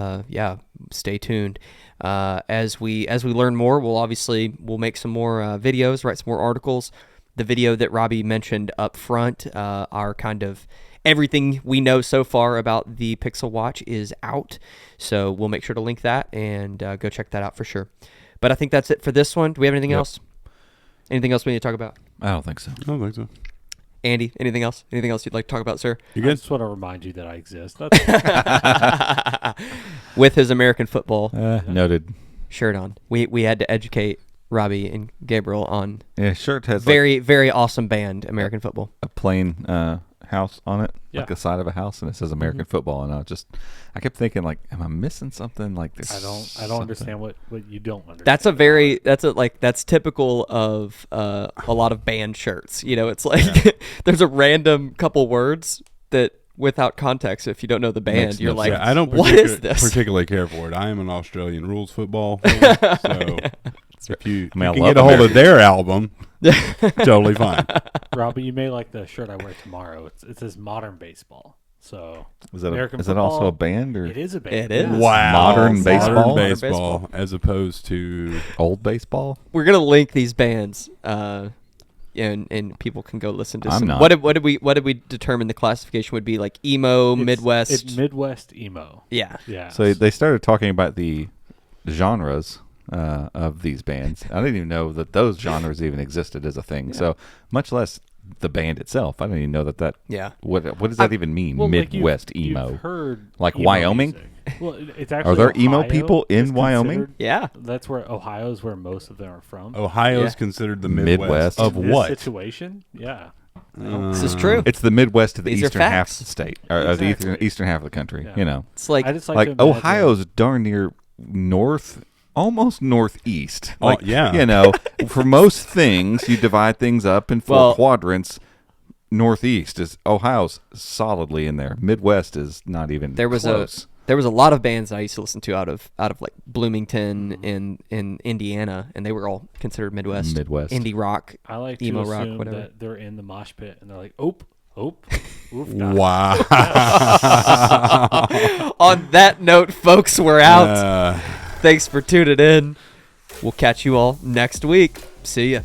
stay tuned. As we learn more, we'll make some more videos, write some more articles. The video that Robbie mentioned up front, our kind of everything we know so far about the Pixel Watch is out. So we'll make sure to link that and go check that out for sure. But I think that's it for this one. Do we have anything else? Anything else we need to talk about? I don't think so. Andy, anything else? Anything else you'd like to talk about, sir? I just want to remind you that I exist. With his American football noted shirt on. We had to educate Robbie and Gabriel on shirt has very, very awesome band, American football. A plain house on it, like the side of a house, and it says American football. And I kept thinking, like, am I missing something? Like this? I don't understand what you don't understand. That's typical of a lot of band shirts. It's like there's a random couple words that, without context, if you don't know the band, you're like, I don't what is this? Particularly care for it. I am an Australian rules football fan, so If you, I mean, I you can love get a hold of American. their album, totally fine. Robbie, you may like the shirt I wear tomorrow. It says Modern Baseball. So Is that American is that also football, a band or It is a band. It is. yes. Wow. Modern baseball? Modern Modern baseball, baseball. as opposed to old baseball? We're gonna link these bands, and people can go listen to I'm some. not. What did we determine the classification would be? Like emo, Midwest. It's Midwest emo. Yeah. Yeah. So they started talking about the genres of these bands. I didn't even know that those genres even existed as a thing. So much less the band itself. I didn't even know that. Yeah. What does that even mean? Well, like Midwest you've emo. heard Like emo Wyoming? music. Well, it's actually Are there emo Ohio people in is Wyoming? considered- Yeah. That's where Ohio's where most of them are from. Ohio is Yeah. considered the Midwest. Midwest of In this what? situation? Yeah. This is true. It's the Midwest of the These are eastern half facts. of the state, or of the Exactly. eastern half of the country. Yeah. You know, It's like I just like, like to imagine- Ohio's darn near north, almost northeast. Oh, Like, yeah. you know, for most things, you divide things up in four Well- quadrants. Northeast is Ohio's solidly in there. Midwest is not even there was close. a lot of bands I used to listen to out of like Bloomington in Indiana, and they were all considered Midwest. Midwest. Indie rock. I like emo to rock, assume whatever. that they're in the mosh pit and they're like, oof, oof, God. Wow. On that note, folks, we're out. Thanks for tuning in. We'll catch you all next week. See ya.